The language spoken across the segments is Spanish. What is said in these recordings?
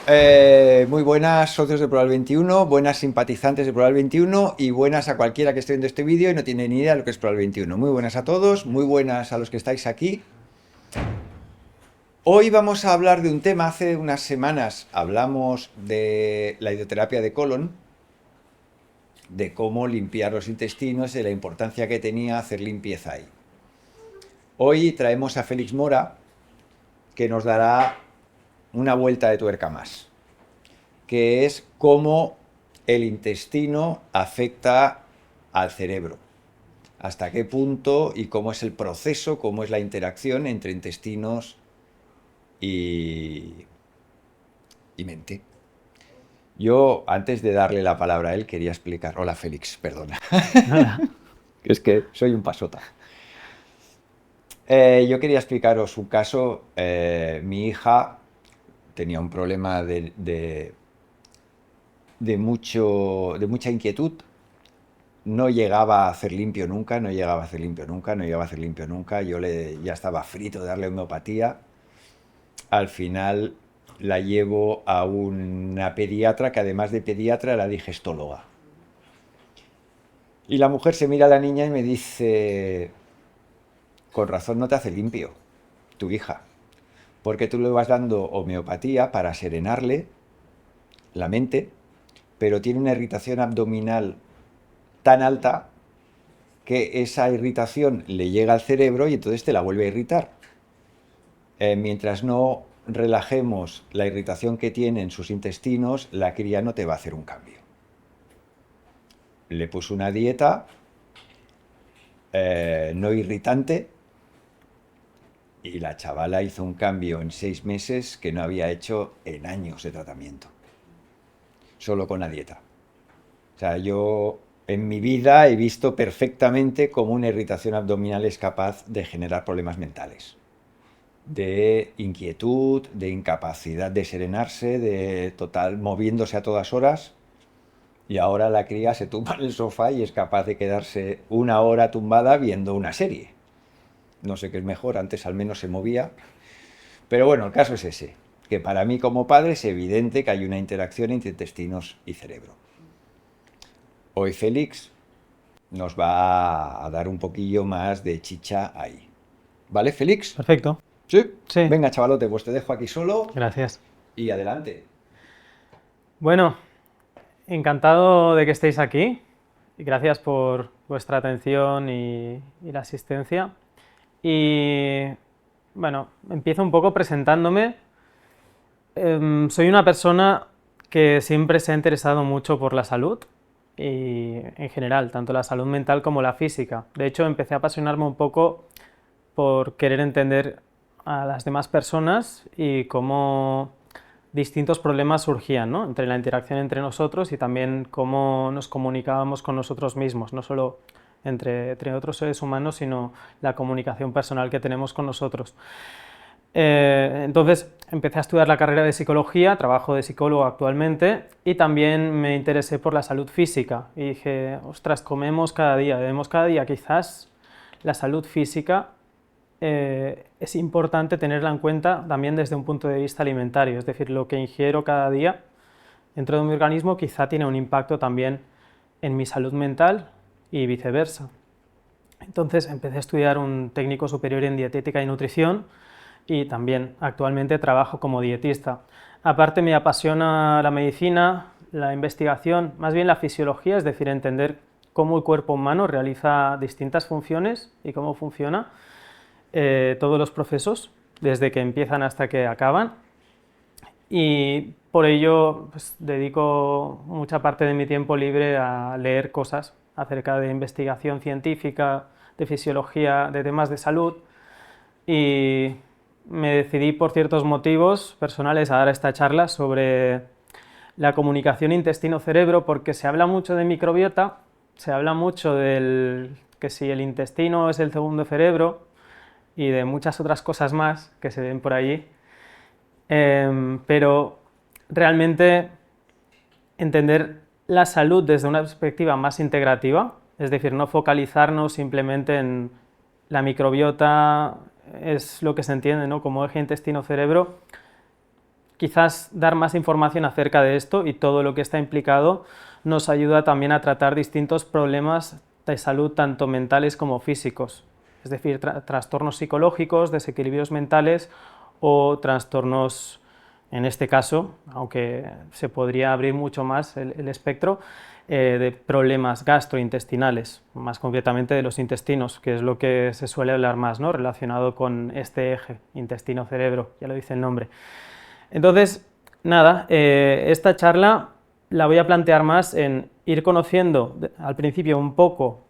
Muy buenas socios de Plural 21, buenas simpatizantes de Plural 21 y buenas a cualquiera que esté viendo este vídeo y no tiene ni idea de lo que es Plural 21. Muy buenas a todos, muy buenas a los que estáis aquí. Hoy vamos a hablar de un tema. Hace unas semanas hablamos de la hidroterapia de colon, de cómo limpiar los intestinos y de la importancia que tenía hacer limpieza ahí. Hoy traemos a Félix Mora, que nos dará una vuelta de tuerca más, que es cómo el intestino afecta al cerebro, hasta qué punto y cómo es el proceso, cómo es la interacción entre intestinos y, y mente. Yo, antes de darle la palabra a él, quería explicar... Hola, Félix, perdona. Nada. Es que soy un pasota. Yo quería explicaros un caso. Mi hija tenía un problema de mucha inquietud. No llegaba a hacer limpio nunca, no llegaba a hacer limpio nunca, no llegaba a hacer limpio nunca. Ya estaba frito de darle homeopatía. Al final la llevo a una pediatra que, además de pediatra, era digestóloga. Y la mujer se mira a la niña y me dice: con razón no te hace limpio tu hija, porque tú le vas dando homeopatía para serenarle la mente, pero tiene una irritación abdominal tan alta que esa irritación le llega al cerebro y entonces te la vuelve a irritar. Mientras no relajemos la irritación que tiene en sus intestinos, la cría no te va a hacer un cambio. Le puse una dieta no irritante y la chavala hizo un cambio en 6 meses que no había hecho en años de tratamiento, solo con la dieta. O sea, yo en mi vida he visto perfectamente cómo una irritación abdominal es capaz de generar problemas mentales, de inquietud, de incapacidad de serenarse, de total moviéndose a todas horas. Y ahora la cría se tumba en el sofá y es capaz de quedarse una hora tumbada viendo una serie. No sé qué es mejor, antes al menos se movía. Pero bueno, el caso es ese, que para mí como padre es evidente que hay una interacción entre intestinos y cerebro. Hoy Félix nos va a dar un poquillo más de chicha ahí. ¿Vale, Félix? Perfecto. Sí. Sí, Venga, chavalote, pues te dejo aquí solo gracias. y adelante. Bueno, encantado de que estéis aquí y gracias por vuestra atención y la asistencia. Y bueno, empiezo un poco presentándome. Soy una persona que siempre se ha interesado mucho por la salud y en general, tanto la salud mental como la física. De hecho, empecé a apasionarme un poco por querer entender a las demás personas y cómo distintos problemas surgían, ¿no?, entre la interacción entre nosotros y también cómo nos comunicábamos con nosotros mismos, no solo entre otros seres humanos, sino la comunicación personal que tenemos con nosotros. Entonces empecé a estudiar la carrera de psicología, trabajo de psicólogo actualmente y también me interesé por la salud física y dije, ostras, comemos cada día, bebemos cada día, quizás la salud física es importante tenerla en cuenta también desde un punto de vista alimentario, es decir, lo que ingiero cada día dentro de mi organismo quizá tiene un impacto también en mi salud mental y viceversa. Entonces empecé a estudiar un técnico superior en dietética y nutrición y también actualmente trabajo como dietista. Aparte me apasiona la medicina, la investigación, más bien la fisiología, es decir, entender cómo el cuerpo humano realiza distintas funciones y cómo funciona todos los procesos, desde que empiezan hasta que acaban. Y por ello pues, dedico mucha parte de mi tiempo libre a leer cosas acerca de investigación científica, de fisiología, de temas de salud. Y me decidí por ciertos motivos personales a dar esta charla sobre la comunicación intestino-cerebro, porque se habla mucho de microbiota, se habla mucho del que si el intestino es el segundo cerebro y de muchas otras cosas más que se ven por allí, pero realmente entender la salud desde una perspectiva más integrativa, es decir, no focalizarnos simplemente en la microbiota, es lo que se entiende, ¿no?, como eje intestino-cerebro, quizás dar más información acerca de esto y todo lo que está implicado nos ayuda también a tratar distintos problemas de salud, tanto mentales como físicos, es decir, trastornos psicológicos, desequilibrios mentales o trastornos, en este caso, aunque se podría abrir mucho más el espectro, de problemas gastrointestinales, más concretamente de los intestinos, que es lo que se suele hablar más, ¿no? Relacionado con este eje, intestino-cerebro, ya lo dice el nombre. Entonces, nada, esta charla la voy a plantear más en ir conociendo al principio un poco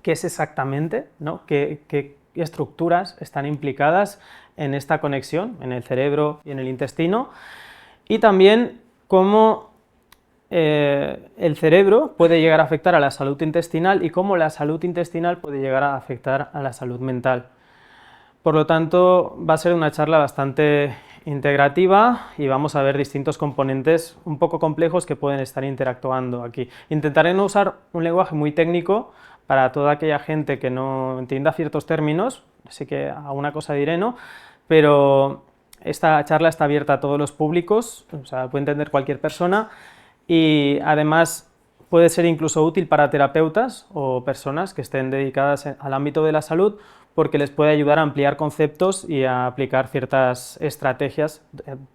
qué es exactamente, ¿no? qué estructuras están implicadas en esta conexión, en el cerebro y en el intestino, y también cómo el cerebro puede llegar a afectar a la salud intestinal y cómo la salud intestinal puede llegar a afectar a la salud mental. Por lo tanto, va a ser una charla bastante integrativa y vamos a ver distintos componentes un poco complejos que pueden estar interactuando aquí. Intentaré no usar un lenguaje muy técnico para toda aquella gente que no entienda ciertos términos, así que alguna cosa diré, ¿no? Pero esta charla está abierta a todos los públicos, o sea, puede entender cualquier persona y además puede ser incluso útil para terapeutas o personas que estén dedicadas al ámbito de la salud, porque les puede ayudar a ampliar conceptos y a aplicar ciertas estrategias,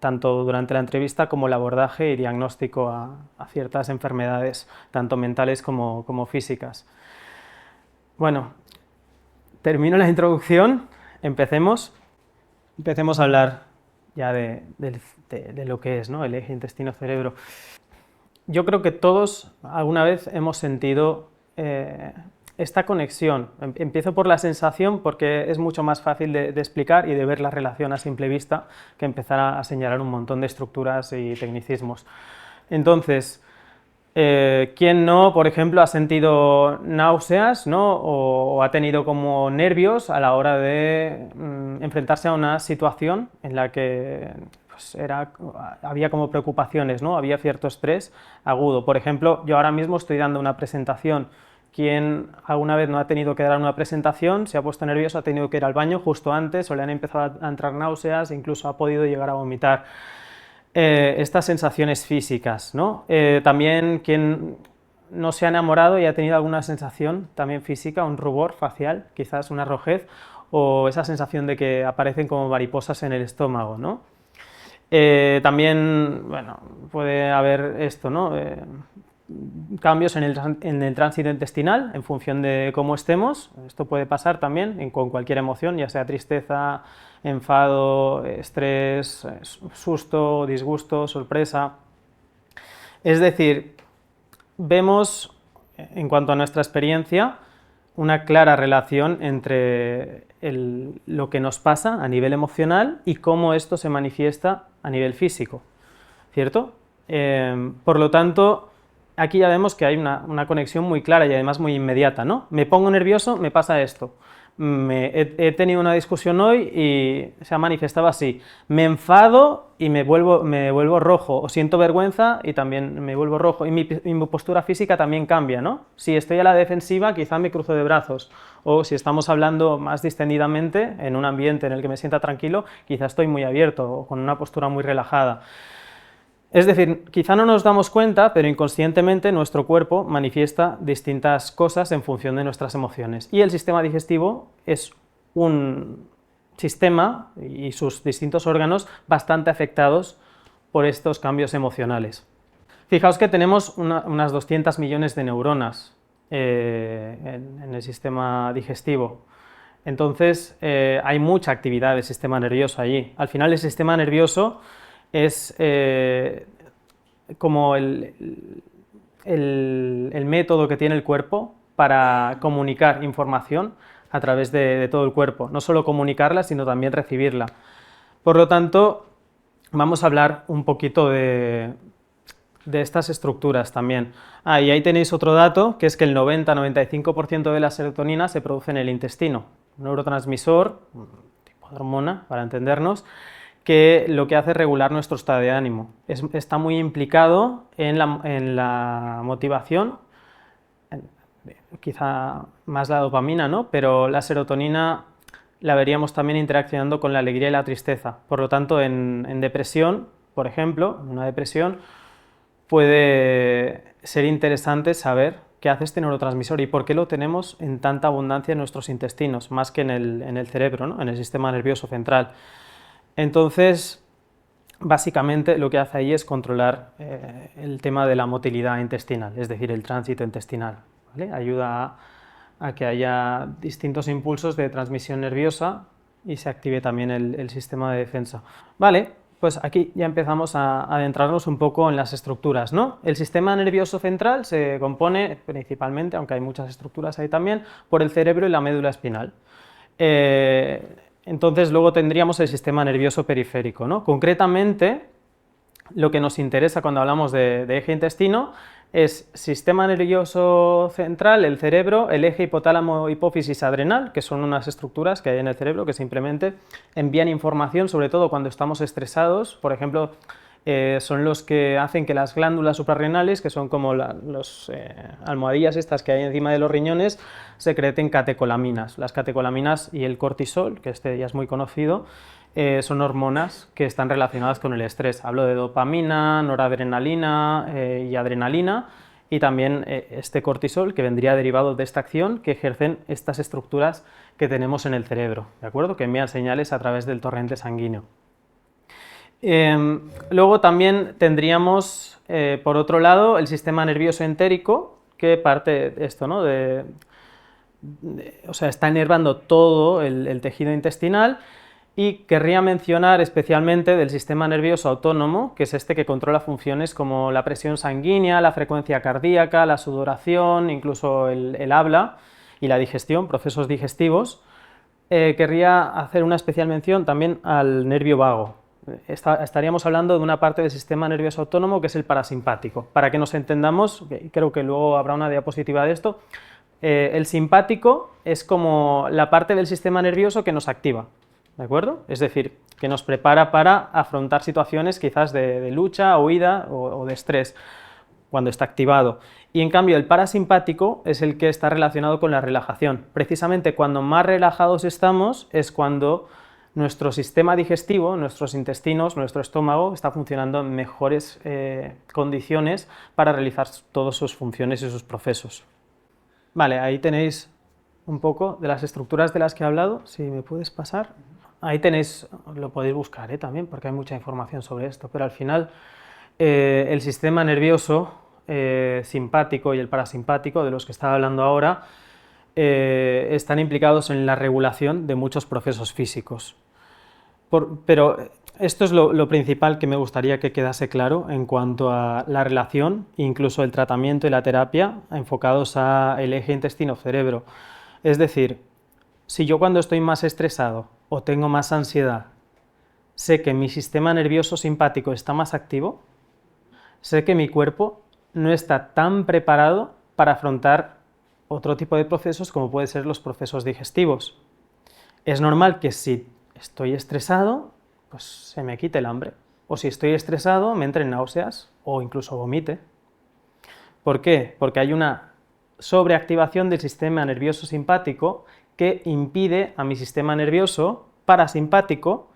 tanto durante la entrevista como el abordaje y diagnóstico a ciertas enfermedades, tanto mentales como físicas. Bueno, termino la introducción, empecemos a hablar ya de lo que es, ¿no? El eje intestino-cerebro. Yo creo que todos alguna vez hemos sentido esta conexión. Empiezo por la sensación porque es mucho más fácil de explicar y de ver la relación a simple vista que empezar a señalar un montón de estructuras y tecnicismos. Entonces, ¿quién no, por ejemplo, ha sentido náuseas, ¿no? o ha tenido como nervios a la hora de enfrentarse a una situación en la que pues había como preocupaciones, ¿no? Había cierto estrés agudo? Por ejemplo, yo ahora mismo estoy dando una presentación. ¿Quién alguna vez no ha tenido que dar una presentación, se ha puesto nervioso, ha tenido que ir al baño justo antes o le han empezado a entrar náuseas, incluso ha podido llegar a vomitar? Estas sensaciones físicas, ¿no? También quien no se ha enamorado y ha tenido alguna sensación también física, un rubor facial, quizás una rojez, o esa sensación de que aparecen como mariposas en el estómago, ¿no? También, bueno, puede haber esto, ¿no? Cambios en el tránsito intestinal en función de cómo estemos. Esto puede pasar también con cualquier emoción, ya sea tristeza, enfado, estrés, susto, disgusto, sorpresa. Es decir, vemos, en cuanto a nuestra experiencia, una clara relación entre lo que nos pasa a nivel emocional y cómo esto se manifiesta a nivel físico, ¿cierto? Por lo tanto, aquí ya vemos que hay una conexión muy clara y además muy inmediata, ¿no? Me pongo nervioso, me pasa esto. He tenido una discusión hoy y se ha manifestado así. Me enfado y me vuelvo rojo, o siento vergüenza y también me vuelvo rojo. Y mi postura física también cambia, ¿no? Si estoy a la defensiva, quizá me cruzo de brazos. O si estamos hablando más distendidamente, en un ambiente en el que me sienta tranquilo, quizá estoy muy abierto o con una postura muy relajada. Es decir, quizá no nos damos cuenta, pero inconscientemente nuestro cuerpo manifiesta distintas cosas en función de nuestras emociones. Y el sistema digestivo es un sistema y sus distintos órganos bastante afectados por estos cambios emocionales. Fijaos que tenemos unas 200 millones de neuronas en el sistema digestivo. Entonces hay mucha actividad del sistema nervioso allí. Al final el sistema nervioso es como el método que tiene el cuerpo para comunicar información a través de todo el cuerpo. No solo comunicarla, sino también recibirla. Por lo tanto, vamos a hablar un poquito de estas estructuras también. Y ahí tenéis otro dato, que es que el 90-95% de la serotonina se produce en el intestino. Un neurotransmisor, un tipo de hormona, para entendernos, que lo que hace es regular nuestro estado de ánimo. Está muy implicado en la motivación, quizá más la dopamina, ¿no? Pero la serotonina la veríamos también interaccionando con la alegría y la tristeza. Por lo tanto, en depresión por ejemplo, en una depresión, puede ser interesante saber qué hace este neurotransmisor y por qué lo tenemos en tanta abundancia en nuestros intestinos, más que en el cerebro, ¿no? En el sistema nervioso central. Entonces, básicamente lo que hace ahí es controlar el tema de la motilidad intestinal, es decir, el tránsito intestinal, ¿vale? Ayuda a que haya distintos impulsos de transmisión nerviosa y se active también el sistema de defensa. Vale, pues aquí ya empezamos a adentrarnos un poco en las estructuras, ¿no? El sistema nervioso central se compone principalmente, aunque hay muchas estructuras ahí también, por el cerebro y la médula espinal. Entonces luego tendríamos el sistema nervioso periférico, ¿no? Concretamente, lo que nos interesa cuando hablamos de eje intestino es sistema nervioso central, el cerebro, el eje hipotálamo hipófisis adrenal, que son unas estructuras que hay en el cerebro que simplemente envían información, sobre todo cuando estamos estresados. Por ejemplo, son los que hacen que las glándulas suprarrenales, que son como las almohadillas estas que hay encima de los riñones, secreten catecolaminas. Las catecolaminas y el cortisol, que este ya es muy conocido, son hormonas que están relacionadas con el estrés. Hablo de dopamina, noradrenalina y adrenalina, y también este cortisol que vendría derivado de esta acción que ejercen estas estructuras que tenemos en el cerebro, ¿de acuerdo? Que envían señales a través del torrente sanguíneo. Luego también tendríamos, por otro lado, el sistema nervioso entérico, que parte de esto, ¿no? O sea, está inervando todo el tejido intestinal. Y querría mencionar especialmente del sistema nervioso autónomo, que es este que controla funciones como la presión sanguínea, la frecuencia cardíaca, la sudoración, incluso el habla y la digestión, procesos digestivos. Querría hacer una especial mención también al nervio vago. Estaríamos hablando de una parte del sistema nervioso autónomo que es el parasimpático. Para que nos entendamos, creo que luego habrá una diapositiva de esto, el simpático es como la parte del sistema nervioso que nos activa, ¿de acuerdo? Es decir, que nos prepara para afrontar situaciones quizás de lucha, huida o de estrés, cuando está activado. Y en cambio el parasimpático es el que está relacionado con la relajación. Precisamente cuando más relajados estamos es cuando nuestro sistema digestivo, nuestros intestinos, nuestro estómago está funcionando en mejores condiciones para realizar todas sus funciones y sus procesos. Vale, ahí tenéis un poco de las estructuras de las que he hablado, si me puedes pasar. Ahí tenéis, lo podéis buscar también, porque hay mucha información sobre esto, pero al final el sistema nervioso simpático y el parasimpático, de los que estaba hablando ahora, están implicados en la regulación de muchos procesos físicos. Pero esto es lo principal que me gustaría que quedase claro en cuanto a la relación, incluso el tratamiento y la terapia enfocados al eje intestino-cerebro. Es decir, si yo cuando estoy más estresado o tengo más ansiedad, sé que mi sistema nervioso simpático está más activo, sé que mi cuerpo no está tan preparado para afrontar otro tipo de procesos como pueden ser los procesos digestivos. Es normal que si estoy estresado, pues se me quite el hambre, o si estoy estresado me entren náuseas o incluso vomite. ¿Por qué? Porque hay una sobreactivación del sistema nervioso simpático que impide a mi sistema nervioso parasimpático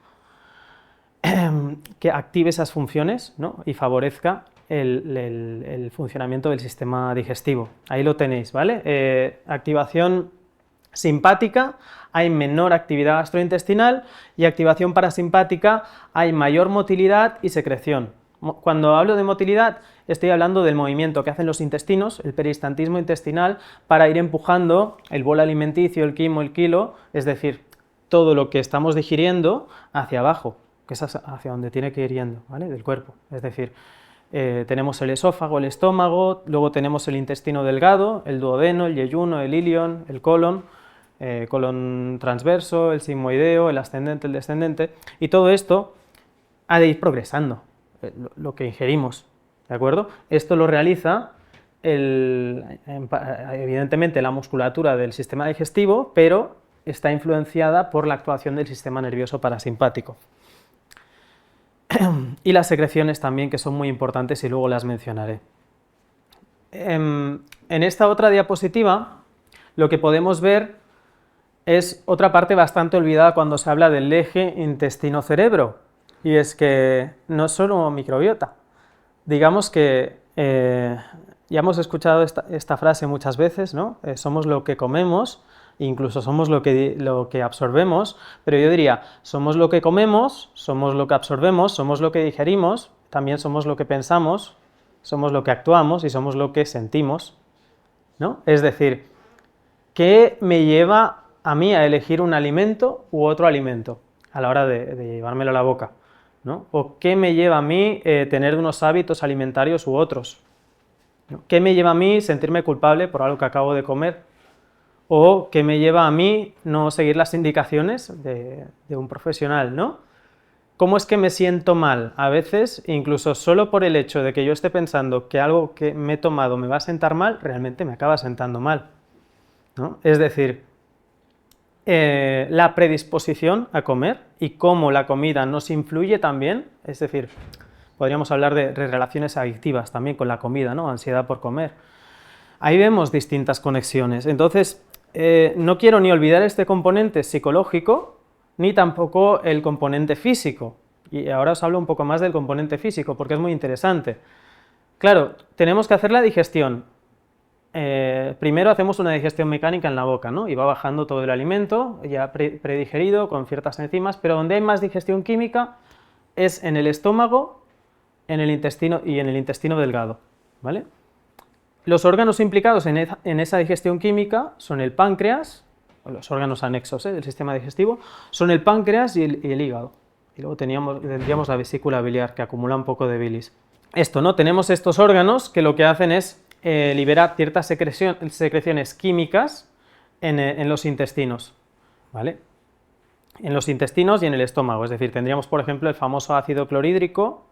que active esas funciones, ¿no? Y favorezca el funcionamiento del sistema digestivo. Ahí lo tenéis, ¿vale? Activación simpática, hay menor actividad gastrointestinal, y activación parasimpática, hay mayor motilidad y secreción. Cuando hablo de motilidad, estoy hablando del movimiento que hacen los intestinos, el peristantismo intestinal, para ir empujando el bolo alimenticio, el quimo, el kilo, es decir, todo lo que estamos digiriendo hacia abajo, que es hacia donde tiene que ir yendo, ¿vale? Del cuerpo. Es decir, tenemos el esófago, el estómago, luego tenemos el intestino delgado, el duodeno, el yeyuno, el ilion, el colon transverso, el sigmoideo, el ascendente, el descendente, y todo esto ha de ir progresando, lo que ingerimos, ¿de acuerdo? Esto lo realiza evidentemente la musculatura del sistema digestivo, pero está influenciada por la actuación del sistema nervioso parasimpático. Y las secreciones también, que son muy importantes y luego las mencionaré. En esta otra diapositiva lo que podemos ver es otra parte bastante olvidada cuando se habla del eje intestino-cerebro, y es que no es solo microbiota. Digamos que ya hemos escuchado esta frase muchas veces, ¿no? Somos lo que comemos, incluso somos lo que absorbemos, pero yo diría, somos lo que comemos, somos lo que absorbemos, somos lo que digerimos, también somos lo que pensamos, somos lo que actuamos y somos lo que sentimos, ¿no? Es decir, ¿qué me lleva a mí a elegir un alimento u otro alimento a la hora de llevármelo a la boca, ¿no? ¿O qué me lleva a mí tener unos hábitos alimentarios u otros? ¿No? ¿Qué me lleva a mí sentirme culpable por algo que acabo de comer? ¿O qué me lleva a mí no seguir las indicaciones de un profesional, ¿no? ¿Cómo es que me siento mal? A veces, incluso solo por el hecho de que yo esté pensando que algo que me he tomado me va a sentar mal, realmente me acaba sentando mal, ¿no? Es decir, la predisposición a comer y cómo la comida nos influye también, es decir, podríamos hablar de relaciones adictivas también con la comida, ¿no? Ansiedad por comer. Ahí vemos distintas conexiones. Entonces, no quiero ni olvidar este componente psicológico, ni tampoco el componente físico. Y ahora os hablo un poco más del componente físico, porque es muy interesante. Claro, tenemos que hacer la digestión. Primero hacemos una digestión mecánica en la boca, ¿no? Y va bajando todo el alimento, ya predigerido, con ciertas enzimas, pero donde hay más digestión química es en el estómago, en el intestino y en el intestino delgado, ¿vale? Los órganos implicados en esa digestión química son el páncreas, o los órganos anexos del sistema digestivo, son el páncreas y el hígado. Y luego tendríamos la vesícula biliar, que acumula un poco de bilis. Esto, ¿no? Tenemos estos órganos que lo que hacen es liberar ciertas secreciones químicas en los intestinos, ¿vale? En los intestinos y en el estómago, es decir, tendríamos, por ejemplo, el famoso ácido clorhídrico,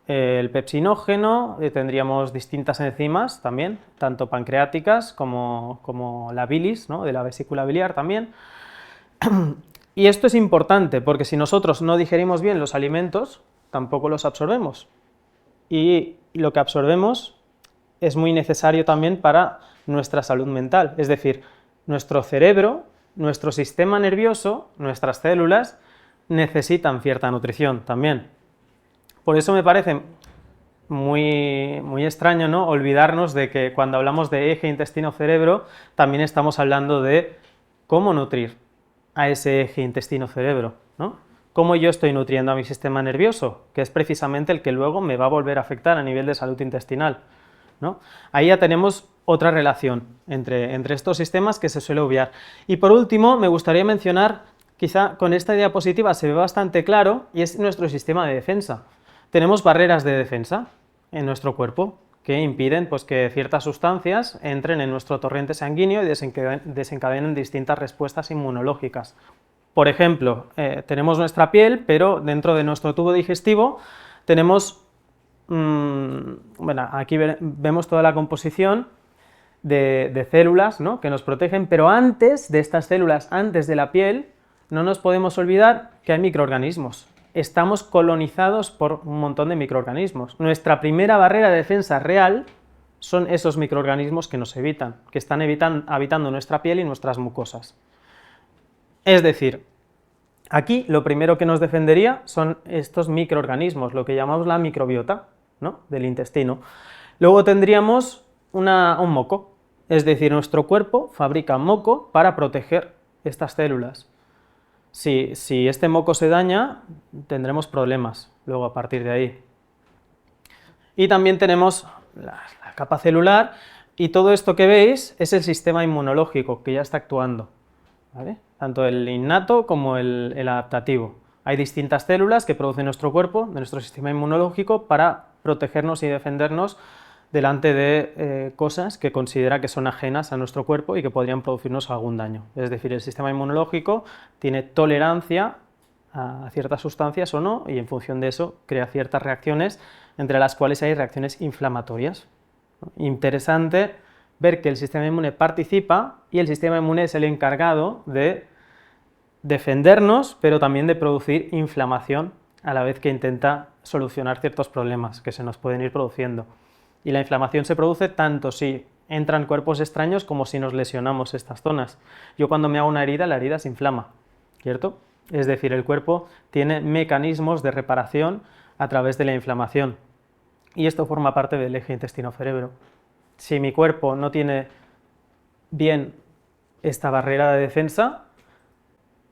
el pepsinógeno, tendríamos distintas enzimas también, tanto pancreáticas como la bilis, ¿no? De la vesícula biliar también. Y esto es importante porque si nosotros no digerimos bien los alimentos, tampoco los absorbemos. Y lo que absorbemos es muy necesario también para nuestra salud mental, es decir, nuestro cerebro, nuestro sistema nervioso, nuestras células necesitan cierta nutrición también. Por eso me parece muy extraño, ¿no? Olvidarnos de que cuando hablamos de eje intestino-cerebro también estamos hablando de cómo nutrir a ese eje intestino-cerebro, ¿no? Cómo yo estoy nutriendo a mi sistema nervioso, que es precisamente el que luego me va a volver a afectar a nivel de salud intestinal, ¿no? Ahí ya tenemos otra relación entre estos sistemas que se suele obviar. Y por último, me gustaría mencionar, quizá con esta diapositiva se ve bastante claro, y es nuestro sistema de defensa. Tenemos barreras de defensa en nuestro cuerpo que impiden pues, que ciertas sustancias entren en nuestro torrente sanguíneo y desencadenen distintas respuestas inmunológicas. Por ejemplo, tenemos nuestra piel, pero dentro de nuestro tubo digestivo tenemos, bueno, aquí vemos toda la composición de células, ¿no? Que nos protegen, pero antes de estas células, antes de la piel, no nos podemos olvidar que hay microorganismos. Estamos colonizados por un montón de microorganismos. Nuestra primera barrera de defensa real son esos microorganismos que nos evitan, que están habitando nuestra piel y nuestras mucosas. Es decir, aquí lo primero que nos defendería son estos microorganismos, lo que llamamos la microbiota, ¿no? Del intestino. Luego tendríamos un moco, es decir, nuestro cuerpo fabrica moco para proteger estas células. Si este moco se daña, tendremos problemas luego a partir de ahí. Y también tenemos la capa celular, y todo esto que veis es el sistema inmunológico que ya está actuando, ¿vale? Tanto el innato como el adaptativo. Hay distintas células que produce nuestro cuerpo, de nuestro sistema inmunológico, para protegernos y defendernos delante de cosas que considera que son ajenas a nuestro cuerpo y que podrían producirnos algún daño. Es decir, el sistema inmunológico tiene tolerancia a ciertas sustancias o no, y en función de eso crea ciertas reacciones, entre las cuales hay reacciones inflamatorias. Interesante ver que el sistema inmune participa y el sistema inmune es el encargado de defendernos, pero también de producir inflamación a la vez que intenta solucionar ciertos problemas que se nos pueden ir produciendo. Y la inflamación se produce tanto si entran cuerpos extraños como si nos lesionamos estas zonas. Yo cuando me hago una herida, la herida se inflama, ¿cierto? Es decir, el cuerpo tiene mecanismos de reparación a través de la inflamación. Y esto forma parte del eje intestino-cerebro. Si mi cuerpo no tiene bien esta barrera de defensa,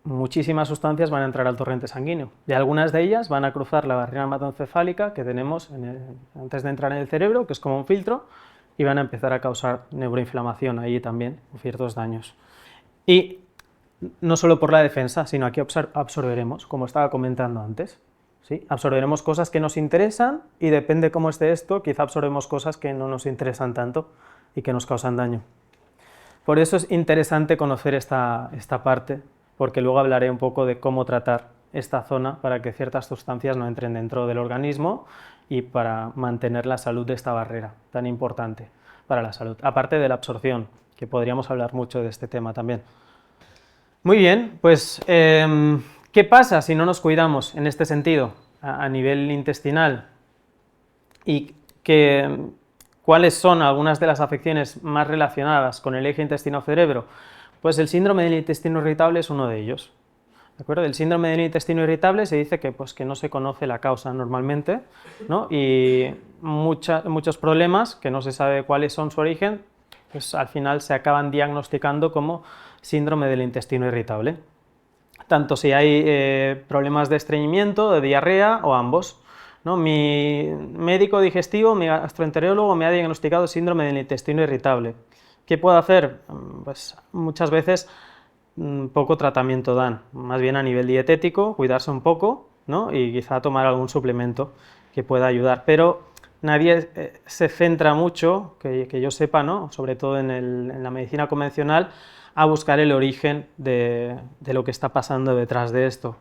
muchísimas sustancias van a entrar al torrente sanguíneo. Y algunas de ellas van a cruzar la barrera hematoencefálica que tenemos antes de entrar en el cerebro, que es como un filtro, y van a empezar a causar neuroinflamación ahí también, ciertos daños. Y no solo por la defensa, sino aquí absorberemos, como estaba comentando antes. ¿Sí? Absorberemos cosas que nos interesan y depende cómo esté esto, quizá absorbemos cosas que no nos interesan tanto y que nos causan daño. Por eso es interesante conocer esta parte, porque luego hablaré un poco de cómo tratar esta zona para que ciertas sustancias no entren dentro del organismo y para mantener la salud de esta barrera tan importante para la salud, aparte de la absorción, que podríamos hablar mucho de este tema también. Muy bien, pues ¿qué pasa si no nos cuidamos en este sentido a nivel intestinal? ¿Y cuáles son algunas de las afecciones más relacionadas con el eje intestino-cerebro? Pues el síndrome del intestino irritable es uno de ellos. ¿De acuerdo? El síndrome del intestino irritable se dice que no se conoce la causa normalmente, ¿no? Y muchos problemas que no se sabe cuáles son su origen, pues al final se acaban diagnosticando como síndrome del intestino irritable. Tanto si hay problemas de estreñimiento, de diarrea o ambos, ¿no? Mi médico digestivo, mi gastroenterólogo me ha diagnosticado síndrome del intestino irritable. ¿Qué puedo hacer? Pues muchas veces poco tratamiento dan, más bien a nivel dietético, cuidarse un poco, ¿no? Y quizá tomar algún suplemento que pueda ayudar, pero nadie se centra mucho, que yo sepa, ¿no? Sobre todo en la medicina convencional, a buscar el origen de lo que está pasando detrás de esto.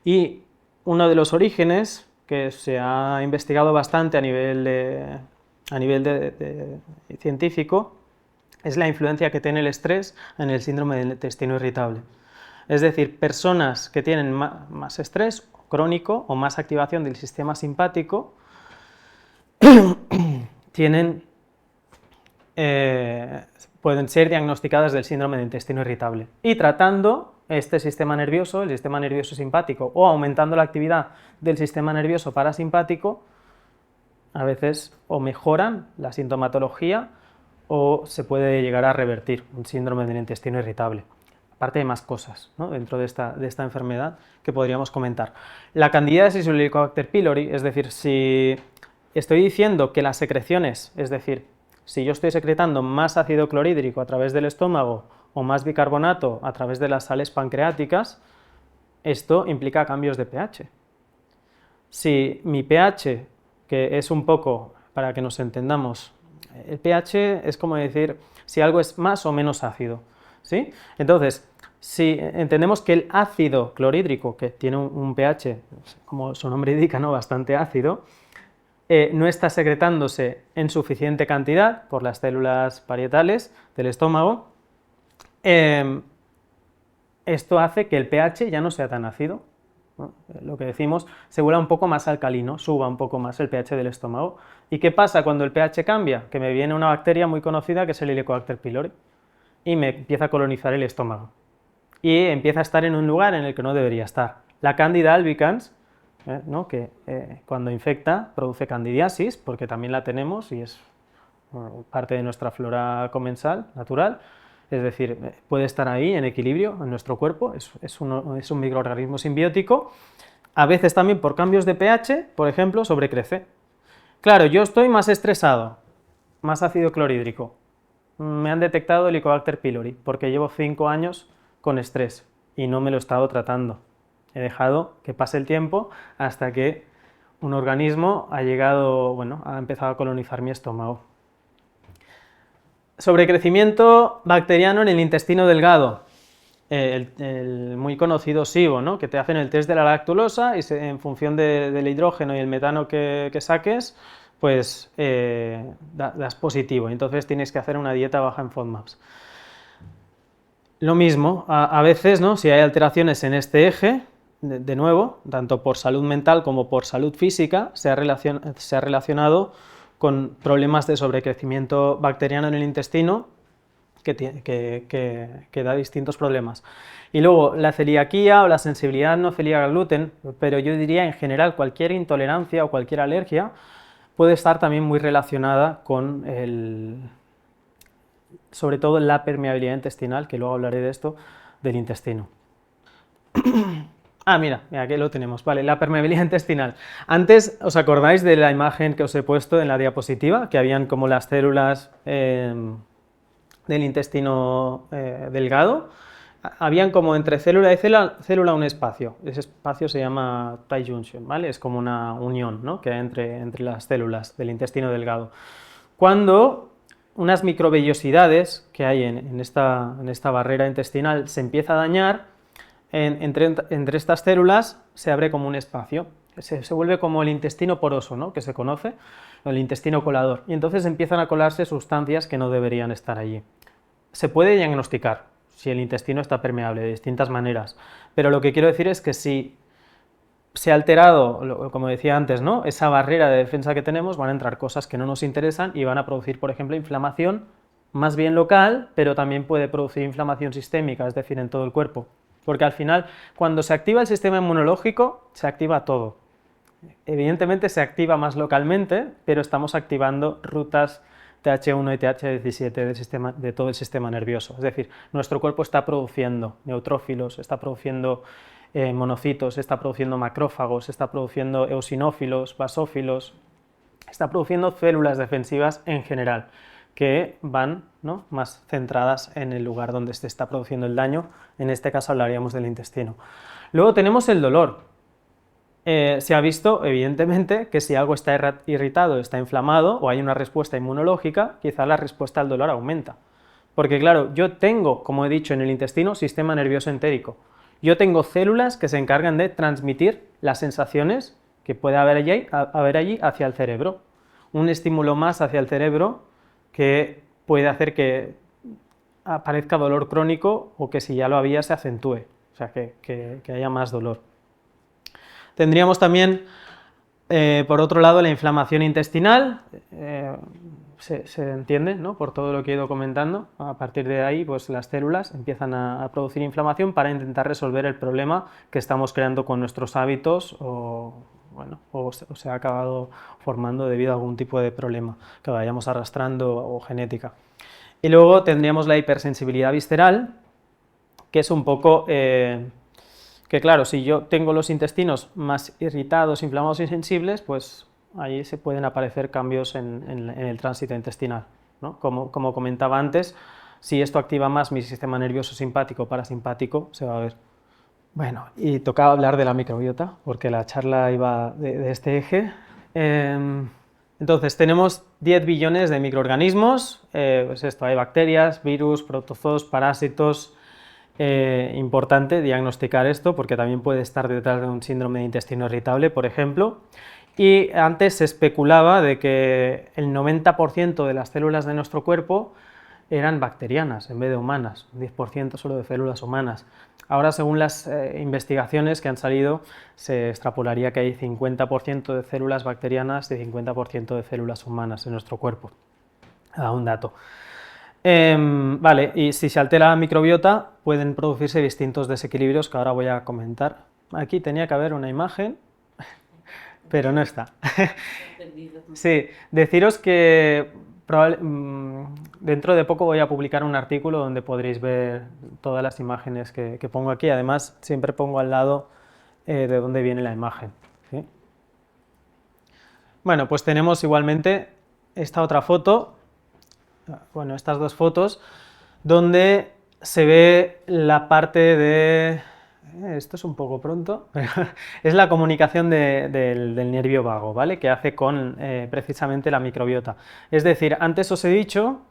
Y uno de los orígenes que se ha investigado bastante a nivel científico es la influencia que tiene el estrés en el síndrome del intestino irritable. Es decir, personas que tienen más estrés crónico o más activación del sistema simpático pueden ser diagnosticadas del síndrome del intestino irritable. Y tratando este sistema nervioso, el sistema nervioso simpático, o aumentando la actividad del sistema nervioso parasimpático, a veces o mejoran la sintomatología o se puede llegar a revertir un síndrome del intestino irritable. Aparte de más cosas, ¿no? Dentro de esta enfermedad que podríamos comentar. La candidiasis o el Helicobacter pylori, es decir, si estoy diciendo que las secreciones, es decir, si yo estoy secretando más ácido clorhídrico a través del estómago o más bicarbonato a través de las sales pancreáticas, esto implica cambios de pH. Si mi pH, que es un poco, para que nos entendamos, el pH es como decir si algo es más o menos ácido, ¿sí? Entonces, si entendemos que el ácido clorhídrico, que tiene un pH, como su nombre indica, ¿no? Bastante ácido, no está secretándose en suficiente cantidad por las células parietales del estómago, esto hace que el pH ya no sea tan ácido, ¿no? Lo que decimos, se vuelva un poco más alcalino, suba un poco más el pH del estómago. ¿Y qué pasa cuando el pH cambia? Que me viene una bacteria muy conocida que es el Helicobacter pylori y me empieza a colonizar el estómago y empieza a estar en un lugar en el que no debería estar. La Candida albicans, ¿no? Que cuando infecta produce candidiasis, porque también la tenemos y es parte de nuestra flora comensal natural, es decir, puede estar ahí en equilibrio en nuestro cuerpo, es un microorganismo simbiótico. A veces también por cambios de pH, por ejemplo, sobrecrece. Claro, yo estoy más estresado, más ácido clorhídrico, me han detectado Helicobacter pylori porque llevo 5 años con estrés y no me lo he estado tratando. He dejado que pase el tiempo hasta que un organismo ha empezado a colonizar mi estómago. Sobrecrecimiento bacteriano en el intestino delgado, el muy conocido SIBO, ¿no? Que te hacen el test de la lactulosa y en función del hidrógeno y el metano que saques, pues das positivo, entonces tienes que hacer una dieta baja en FODMAPs. Lo mismo, a veces, ¿no? Si hay alteraciones en este eje, de nuevo, tanto por salud mental como por salud física, se ha relacionado con problemas de sobrecrecimiento bacteriano en el intestino que da distintos problemas. Y luego la celiaquía o la sensibilidad no celíaca al gluten, pero yo diría en general cualquier intolerancia o cualquier alergia puede estar también muy relacionada con sobre todo la permeabilidad intestinal, que luego hablaré de esto, del intestino. Mira, aquí lo tenemos, vale, la permeabilidad intestinal. Antes, ¿os acordáis de la imagen que os he puesto en la diapositiva? Que habían como las células del intestino delgado. Habían como entre célula y célula un espacio. Ese espacio se llama tight junction, ¿vale? Es como una unión, ¿no?, que hay entre las células del intestino delgado. Cuando unas microvellosidades que hay en esta barrera intestinal se empieza a dañar, entre estas células se abre como un espacio, se vuelve como el intestino poroso, ¿no?, que se conoce, el intestino colador, y entonces empiezan a colarse sustancias que no deberían estar allí. Se puede diagnosticar si el intestino está permeable de distintas maneras, pero lo que quiero decir es que si se ha alterado, como decía antes, ¿no?, esa barrera de defensa que tenemos, van a entrar cosas que no nos interesan y van a producir, por ejemplo, inflamación más bien local, pero también puede producir inflamación sistémica, es decir, en todo el cuerpo. Porque al final, cuando se activa el sistema inmunológico, se activa todo. Evidentemente se activa más localmente, pero estamos activando rutas TH1 y TH17 de todo el sistema nervioso. Es decir, nuestro cuerpo está produciendo neutrófilos, está produciendo monocitos, está produciendo macrófagos, está produciendo eosinófilos, basófilos, está produciendo células defensivas en general, que van, ¿no?, más centradas en el lugar donde se está produciendo el daño. En este caso hablaríamos del intestino. Luego tenemos el dolor. Se ha visto, evidentemente, que si algo está irritado, está inflamado o hay una respuesta inmunológica, quizá la respuesta al dolor aumenta. Porque claro, yo tengo, como he dicho, en el intestino, sistema nervioso entérico. Yo tengo células que se encargan de transmitir las sensaciones que puede haber allí hacia el cerebro. Un estímulo más hacia el cerebro que puede hacer que aparezca dolor crónico o que si ya lo había se acentúe, o sea, que haya más dolor. Tendríamos también, por otro lado, la inflamación intestinal, se entiende, ¿no?, por todo lo que he ido comentando. A partir de ahí, pues las células empiezan a producir inflamación para intentar resolver el problema que estamos creando con nuestros hábitos o se ha acabado formando debido a algún tipo de problema que vayamos arrastrando o genética. Y luego tendríamos la hipersensibilidad visceral, que es un poco que claro, si yo tengo los intestinos más irritados, inflamados y sensibles, pues ahí se pueden aparecer cambios en el tránsito intestinal, ¿no? Como comentaba antes, si esto activa más mi sistema nervioso simpático o parasimpático, se va a ver. Bueno, y tocaba hablar de la microbiota, porque la charla iba de este eje. Entonces, tenemos 10 billones de microorganismos, pues esto, hay bacterias, virus, protozoos, parásitos. Importante diagnosticar esto, porque también puede estar detrás de un síndrome de intestino irritable, por ejemplo. Y antes se especulaba de que el 90% de las células de nuestro cuerpo eran bacterianas en vez de humanas, 10% solo de células humanas. Ahora, según las investigaciones que han salido, se extrapolaría que hay 50% de células bacterianas y 50% de células humanas en nuestro cuerpo. Da un dato. Vale, y si se altera la microbiota, pueden producirse distintos desequilibrios que ahora voy a comentar. Aquí tenía que haber una imagen, pero no está. Sí, deciros que dentro de poco voy a publicar un artículo donde podréis ver todas las imágenes que pongo aquí. Además, siempre pongo al lado de dónde viene la imagen, ¿sí? Bueno, pues tenemos igualmente esta otra foto, bueno, estas dos fotos, donde se ve la parte de... Esto es un poco pronto, pero es la comunicación del nervio vago, ¿vale?, que hace con precisamente la microbiota. Es decir, antes os he dicho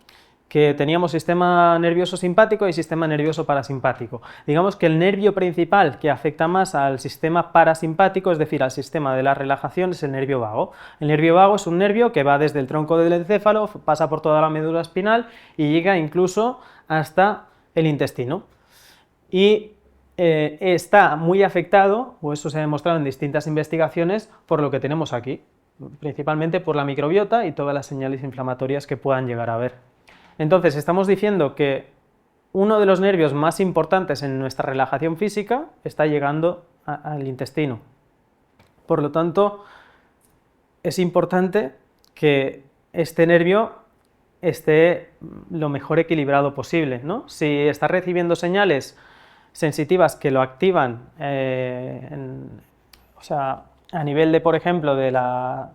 que teníamos sistema nervioso simpático y sistema nervioso parasimpático. Digamos que el nervio principal que afecta más al sistema parasimpático, es decir, al sistema de la relajación, es el nervio vago. El nervio vago es un nervio que va desde el tronco del encéfalo, pasa por toda la médula espinal y llega incluso hasta el intestino. Y está muy afectado, o eso se ha demostrado en distintas investigaciones, por lo que tenemos aquí, principalmente por la microbiota y todas las señales inflamatorias que puedan llegar a haber. Entonces estamos diciendo que uno de los nervios más importantes en nuestra relajación física está llegando al intestino. Por lo tanto, es importante que este nervio esté lo mejor equilibrado posible, ¿no? Si está recibiendo señales sensitivas que lo activan, o sea, a nivel de, por ejemplo, de la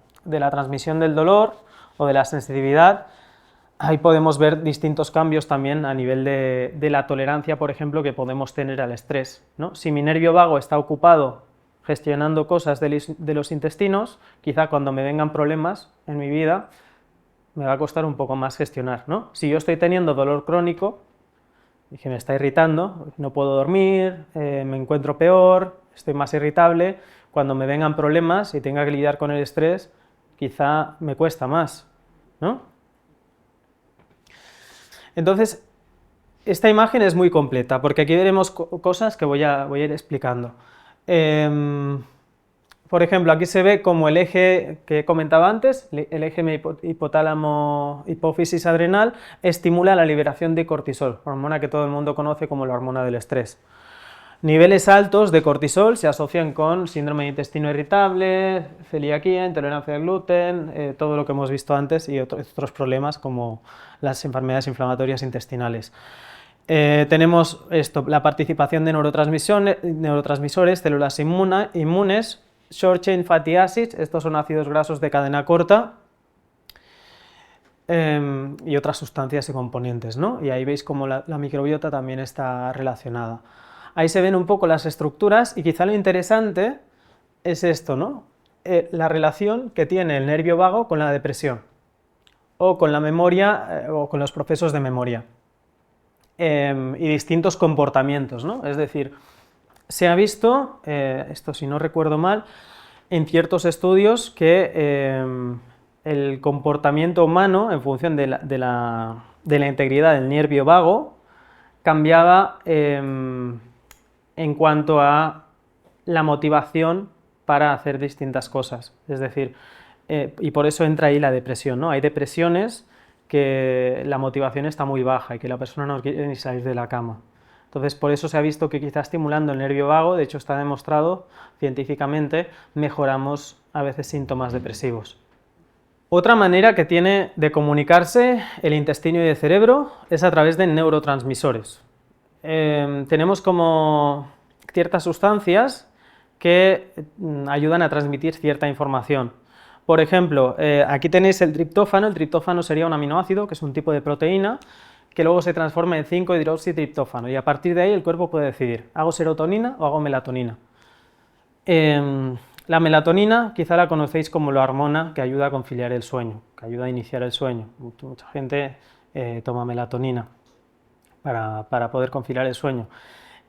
transmisión del dolor o de la sensitividad, ahí podemos ver distintos cambios también a nivel de la tolerancia, por ejemplo, que podemos tener al estrés, ¿no? Si mi nervio vago está ocupado gestionando cosas de los intestinos, quizá cuando me vengan problemas en mi vida me va a costar un poco más gestionar, ¿no? Si yo estoy teniendo dolor crónico y que me está irritando, no puedo dormir, me encuentro peor, estoy más irritable, cuando me vengan problemas y tenga que lidiar con el estrés, quizá me cuesta más, ¿no? Entonces, esta imagen es muy completa, porque aquí veremos cosas que voy a ir explicando. Por ejemplo, aquí se ve como el eje que comentaba antes, el eje hipotálamo-hipófisis adrenal, estimula la liberación de cortisol, hormona que todo el mundo conoce como la hormona del estrés. Niveles altos de cortisol se asocian con síndrome de intestino irritable, celiaquía, intolerancia al gluten, todo lo que hemos visto antes y otros problemas como las enfermedades inflamatorias intestinales. Tenemos la participación de neurotransmisores, células inmunes, short chain fatty acids, estos son ácidos grasos de cadena corta, y otras sustancias y componentes, ¿no? Y ahí veis cómo la microbiota también está relacionada. Ahí se ven un poco las estructuras y quizá lo interesante es esto, ¿no? La relación que tiene el nervio vago con la depresión o con la memoria o con los procesos de memoria y distintos comportamientos, ¿no? Es decir, se ha visto, esto si no recuerdo mal, en ciertos estudios que el comportamiento humano en función de la integridad del nervio vago cambiaba en cuanto a la motivación para hacer distintas cosas, es decir, y por eso entra ahí la depresión, ¿no? Hay depresiones que la motivación está muy baja y que la persona no quiere ni salir de la cama. Entonces, por eso se ha visto que quizá estimulando el nervio vago, de hecho está demostrado científicamente, mejoramos a veces síntomas depresivos. Otra manera que tiene de comunicarse el intestino y el cerebro es a través de neurotransmisores. Tenemos como ciertas sustancias que ayudan a transmitir cierta información. Por ejemplo, aquí tenéis el triptófano sería un aminoácido, que es un tipo de proteína, que luego se transforma en 5-hidroxitriptófano, y a partir de ahí el cuerpo puede decidir, ¿hago serotonina o hago melatonina? La melatonina quizá la conocéis como la hormona que ayuda a conciliar el sueño, que ayuda a iniciar el sueño. Mucha gente toma melatonina para poder conciliar el sueño.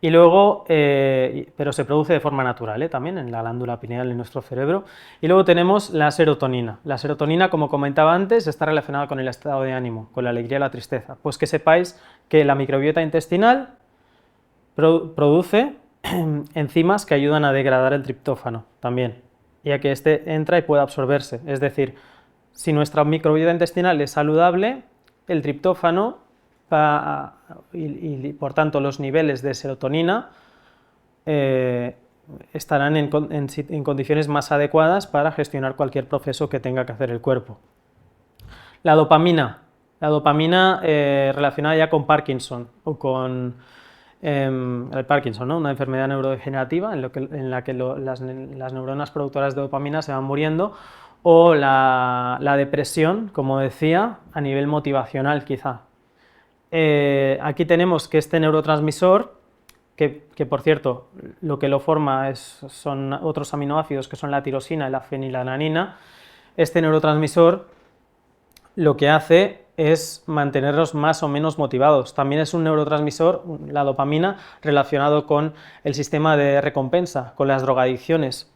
Y luego, pero se produce de forma natural, también en la glándula pineal en nuestro cerebro. Y luego tenemos la serotonina. La serotonina, como comentaba antes, está relacionada con el estado de ánimo, con la alegría y la tristeza. Pues que sepáis que la microbiota intestinal produce enzimas que ayudan a degradar el triptófano también, ya que este entra y puede absorberse. Es decir, si nuestra microbiota intestinal es saludable, el triptófano y por tanto los niveles de serotonina estarán en condiciones más adecuadas para gestionar cualquier proceso que tenga que hacer el cuerpo. La dopamina relacionada ya con Parkinson o con el Parkinson, ¿no? Una enfermedad neurodegenerativa en la que las neuronas productoras de dopamina se van muriendo, o la depresión, como decía, a nivel motivacional quizá. Aquí tenemos que este neurotransmisor, que por cierto lo que lo forma son otros aminoácidos que son la tirosina y la fenilalanina. Este neurotransmisor lo que hace es mantenerlos más o menos motivados. También es un neurotransmisor, la dopamina, relacionado con el sistema de recompensa, con las drogadicciones.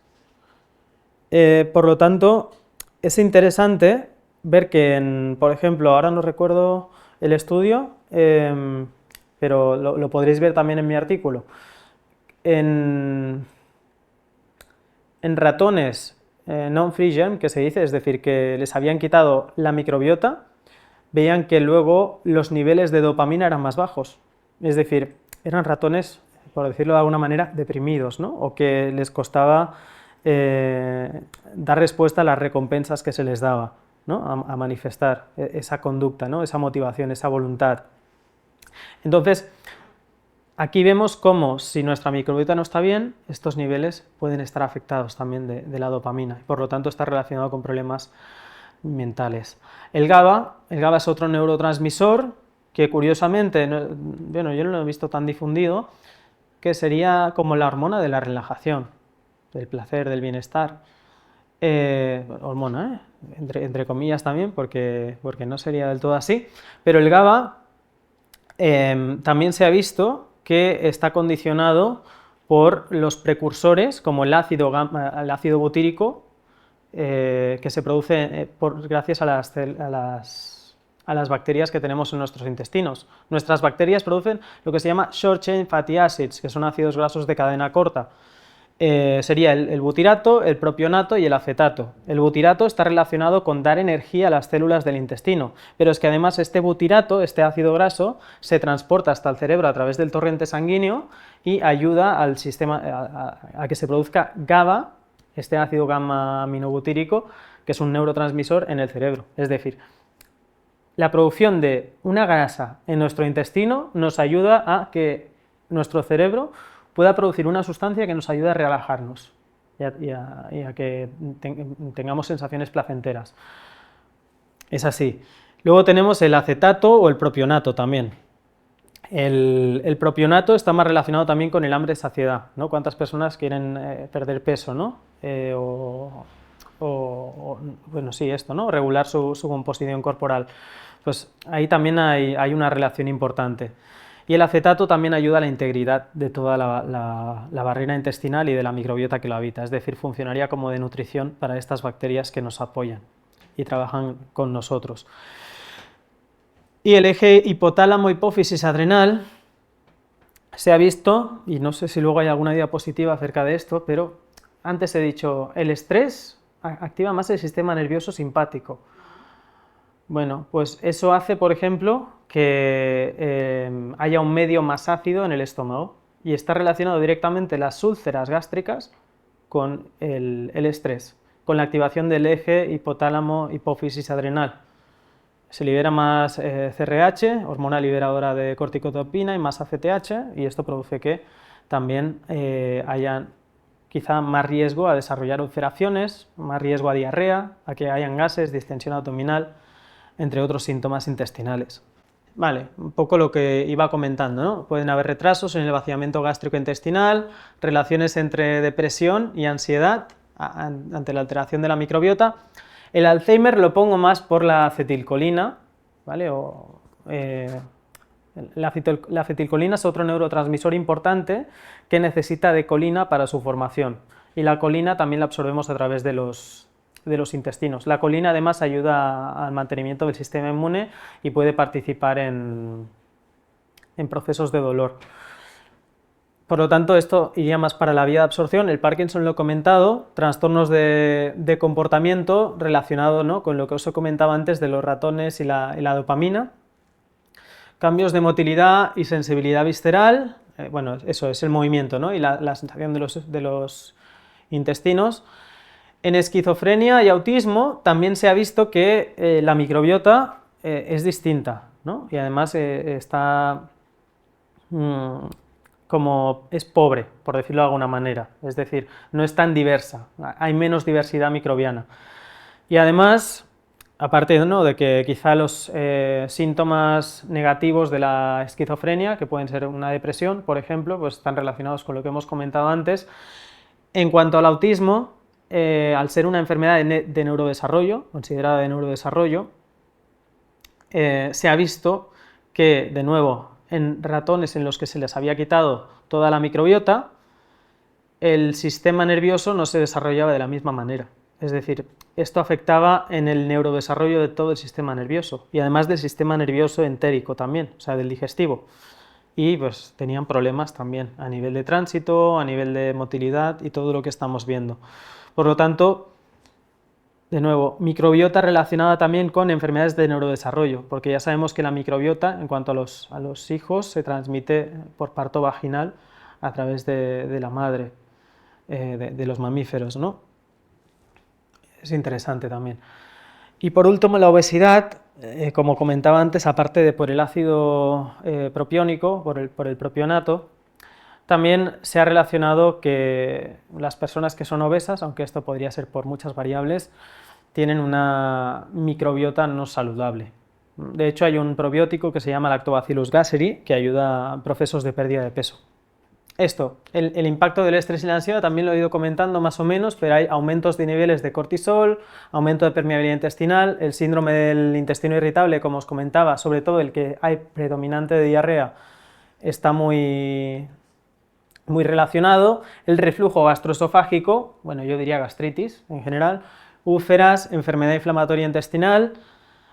Por lo tanto, es interesante ver que, por ejemplo, ahora no recuerdo el estudio, pero lo podréis ver también en mi artículo. En ratones non-free germ, que se dice, es decir, que les habían quitado la microbiota, veían que luego los niveles de dopamina eran más bajos. Es decir, eran ratones, por decirlo de alguna manera, deprimidos, ¿no? O que les costaba dar respuesta a las recompensas que se les daba, ¿no? A manifestar esa conducta, ¿no? Esa motivación, esa voluntad. Entonces, aquí vemos cómo si nuestra microbiota no está bien, estos niveles pueden estar afectados también de la dopamina, y por lo tanto está relacionado con problemas mentales. El GABA es otro neurotransmisor que curiosamente, bueno, yo no lo he visto tan difundido, que sería como la hormona de la relajación, del placer, del bienestar. Hormona, entre comillas también, porque no sería del todo así, pero el GABA también se ha visto que está condicionado por los precursores como el ácido butírico, que se produce gracias a las bacterias que tenemos en nuestros intestinos. Nuestras bacterias producen lo que se llama short chain fatty acids, que son ácidos grasos de cadena corta. Sería el butirato, el propionato y el acetato. El butirato está relacionado con dar energía a las células del intestino, pero es que además este butirato, este ácido graso, se transporta hasta el cerebro a través del torrente sanguíneo y ayuda al sistema a que se produzca GABA, este ácido gamma aminobutírico, que es un neurotransmisor en el cerebro. Es decir, la producción de una grasa en nuestro intestino nos ayuda a que nuestro cerebro pueda producir una sustancia que nos ayude a relajarnos y a que tengamos sensaciones placenteras. Es así. Luego tenemos el acetato o el propionato también. El propionato está más relacionado también con el hambre y saciedad, ¿no? ¿Cuántas personas quieren perder peso, ¿no? Bueno, sí, esto, ¿no? Regular su composición corporal. Pues ahí también hay una relación importante. Y el acetato también ayuda a la integridad de toda la barrera intestinal y de la microbiota que lo habita, es decir, funcionaría como de nutrición para estas bacterias que nos apoyan y trabajan con nosotros. Y el eje hipotálamo-hipófisis adrenal se ha visto, y no sé si luego hay alguna diapositiva acerca de esto, pero antes he dicho, el estrés activa más el sistema nervioso simpático. Bueno, pues eso hace, por ejemplo, que haya un medio más ácido en el estómago y está relacionado directamente las úlceras gástricas con el estrés, con la activación del eje hipotálamo-hipófisis adrenal. Se libera más CRH, hormona liberadora de corticotropina, y más ACTH, y esto produce que también haya quizá más riesgo a desarrollar ulceraciones, más riesgo a diarrea, a que hayan gases, distensión abdominal, entre otros síntomas intestinales. Vale, un poco lo que iba comentando, ¿no? Pueden haber retrasos en el vaciamiento gástrico intestinal, relaciones entre depresión y ansiedad ante la alteración de la microbiota. El Alzheimer lo pongo más por la acetilcolina, ¿vale? La acetilcolina es otro neurotransmisor importante que necesita de colina para su formación, y la colina también la absorbemos a través de los intestinos. La colina además ayuda al mantenimiento del sistema inmune y puede participar en procesos de dolor. Por lo tanto, esto iría más para la vía de absorción. El Parkinson lo he comentado, trastornos de comportamiento relacionado, ¿no?, con lo que os he comentado antes de los ratones y la dopamina. Cambios de motilidad y sensibilidad visceral, bueno, eso es el movimiento, ¿no?, y la sensación de los intestinos. En esquizofrenia y autismo también se ha visto que la microbiota es distinta, ¿no?, y además está como es pobre, por decirlo de alguna manera, es decir, no es tan diversa, hay menos diversidad microbiana. Y además, aparte, ¿no?, de que quizá los síntomas negativos de la esquizofrenia, que pueden ser una depresión, por ejemplo, pues están relacionados con lo que hemos comentado antes. En cuanto al autismo, al ser una enfermedad de neurodesarrollo, considerada de neurodesarrollo, se ha visto que, de nuevo, en ratones en los que se les había quitado toda la microbiota, el sistema nervioso no se desarrollaba de la misma manera. Es decir, esto afectaba en el neurodesarrollo de todo el sistema nervioso, y además del sistema nervioso entérico también, o sea, del digestivo. Y pues tenían problemas también a nivel de tránsito, a nivel de motilidad y todo lo que estamos viendo. Por lo tanto, De nuevo, microbiota relacionada también con enfermedades de neurodesarrollo, porque ya sabemos que la microbiota, en cuanto a los hijos, se transmite por parto vaginal a través de la madre, de los mamíferos, ¿no? Es interesante también. Y por último, la obesidad, como comentaba antes, aparte de por el ácido propiónico, por el propionato, también se ha relacionado que las personas que son obesas, aunque esto podría ser por muchas variables, tienen una microbiota no saludable. De hecho, hay un probiótico que se llama Lactobacillus gasseri que ayuda a procesos de pérdida de peso. Esto, el impacto del estrés y la ansiedad también lo he ido comentando más o menos, pero hay aumentos de niveles de cortisol, aumento de permeabilidad intestinal, el síndrome del intestino irritable, como os comentaba, sobre todo el que hay predominante de diarrea, está muy relacionado, el reflujo gastroesofágico, bueno, yo diría gastritis en general, úlceras, enfermedad inflamatoria intestinal,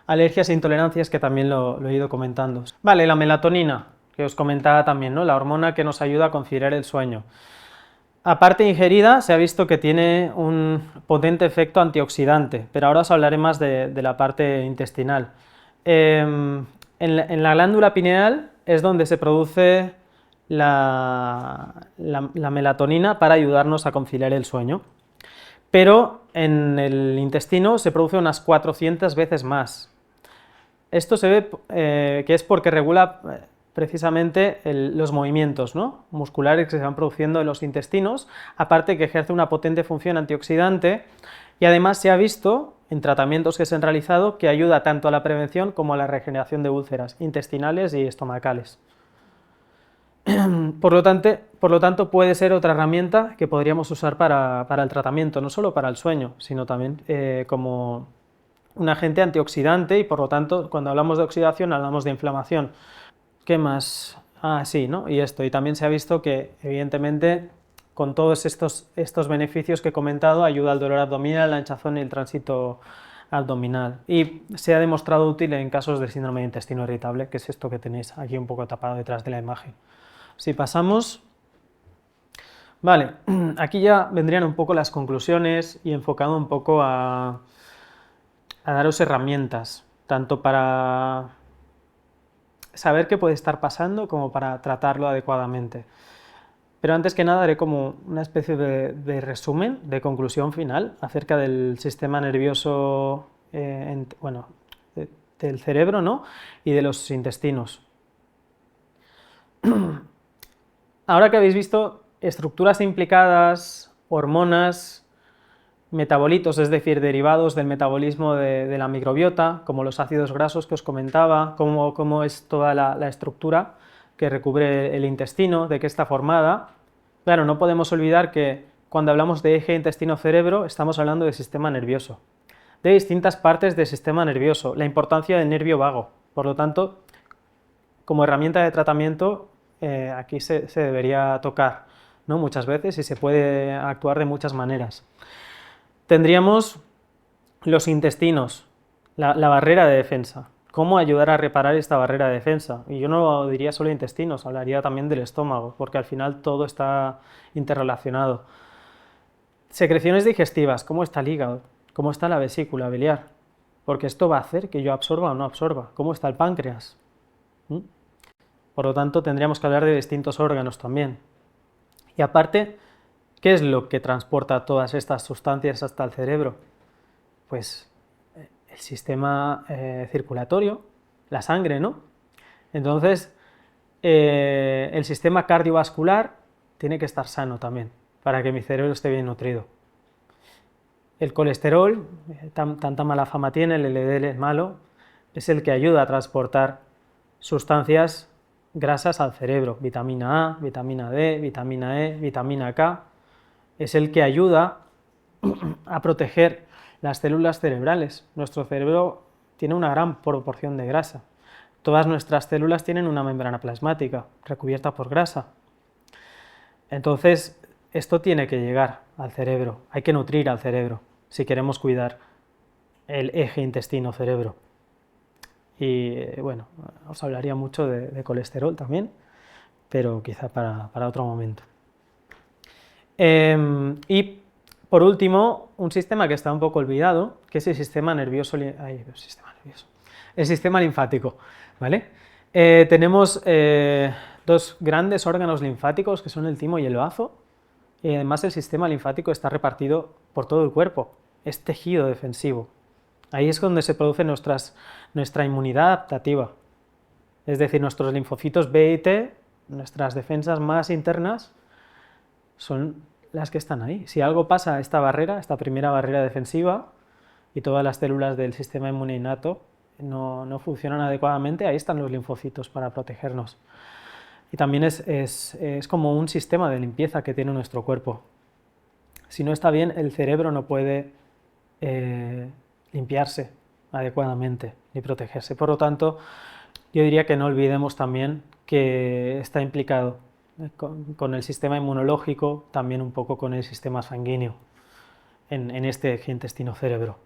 alergias e intolerancias, que también lo he ido comentando. Vale, la melatonina, que os comentaba también, ¿no? La hormona que nos ayuda a conciliar el sueño. Aparte ingerida, se ha visto que tiene un potente efecto antioxidante, pero ahora os hablaré más de la parte intestinal. En la glándula pineal es donde se produce la melatonina para ayudarnos a conciliar el sueño, pero en el intestino se produce unas 400 veces más. Esto se ve que es porque regula precisamente los movimientos, ¿no?, musculares que se van produciendo en los intestinos, aparte que ejerce una potente función antioxidante, y además se ha visto en tratamientos que se han realizado que ayuda tanto a la prevención como a la regeneración de úlceras intestinales y estomacales. Por lo tanto, puede ser otra herramienta que podríamos usar para el tratamiento, no solo para el sueño, sino también como un agente antioxidante, y por lo tanto, cuando hablamos de oxidación, hablamos de inflamación. ¿Qué más? Ah, sí, ¿no? Y esto, y también se ha visto que, evidentemente, con todos estos beneficios que he comentado, ayuda al dolor abdominal, la hinchazón y el tránsito abdominal. Y se ha demostrado útil en casos de síndrome de intestino irritable, que es esto que tenéis aquí un poco tapado detrás de la imagen. Si pasamos... Vale, aquí ya vendrían un poco las conclusiones y enfocado un poco a daros herramientas, tanto para saber qué puede estar pasando como para tratarlo adecuadamente. Pero antes que nada haré como una especie de resumen, de conclusión final acerca del sistema nervioso, del cerebro, ¿no?, y de los intestinos. Ahora que habéis visto estructuras implicadas, hormonas, metabolitos, es decir, derivados del metabolismo de la microbiota, como los ácidos grasos que os comentaba, cómo es toda la estructura que recubre el intestino, de qué está formada. Claro, no podemos olvidar que cuando hablamos de eje intestino-cerebro estamos hablando del sistema nervioso, de distintas partes del sistema nervioso, la importancia del nervio vago. Por lo tanto, como herramienta de tratamiento, aquí se debería tocar, ¿no?, muchas veces, y se puede actuar de muchas maneras. Tendríamos los intestinos, la barrera de defensa. ¿Cómo ayudar a reparar esta barrera de defensa? Y yo no diría solo intestinos, hablaría también del estómago, porque al final todo está interrelacionado. Secreciones digestivas, ¿cómo está el hígado? ¿Cómo está la vesícula biliar? Porque esto va a hacer que yo absorba o no absorba. ¿Cómo está el páncreas? Por lo tanto, tendríamos que hablar de distintos órganos también. Y aparte, ¿qué es lo que transporta todas estas sustancias hasta el cerebro? Pues el sistema circulatorio, la sangre, ¿no? Entonces, el sistema cardiovascular tiene que estar sano también, para que mi cerebro esté bien nutrido. El colesterol, tanta mala fama tiene, el LDL es malo, es el que ayuda a transportar sustancias grasas al cerebro, vitamina A, vitamina D, vitamina E, vitamina K, es el que ayuda a proteger las células cerebrales. Nuestro cerebro tiene una gran proporción de grasa. Todas nuestras células tienen una membrana plasmática recubierta por grasa. Entonces, esto tiene que llegar al cerebro, hay que nutrir al cerebro si queremos cuidar el eje intestino-cerebro. Y bueno, os hablaría mucho de colesterol también, pero quizá para otro momento. Y por último, un sistema que está un poco olvidado, que es el sistema nervioso, el sistema linfático, ¿vale? Tenemos dos grandes órganos linfáticos que son el timo y el bazo, y además el sistema linfático está repartido por todo el cuerpo, es tejido defensivo. Ahí es donde se produce nuestra inmunidad adaptativa, es decir, nuestros linfocitos B y T, nuestras defensas más internas, son las que están ahí. Si algo pasa a esta barrera, esta primera barrera defensiva, y todas las células del sistema inmune innato no funcionan adecuadamente, ahí están los linfocitos para protegernos. Y también es como un sistema de limpieza que tiene nuestro cuerpo. Si no está bien, el cerebro no puede limpiarse adecuadamente ni protegerse. Por lo tanto, yo diría que no olvidemos también que está implicado con el sistema inmunológico, también un poco con el sistema sanguíneo, en este eje intestino-cerebro.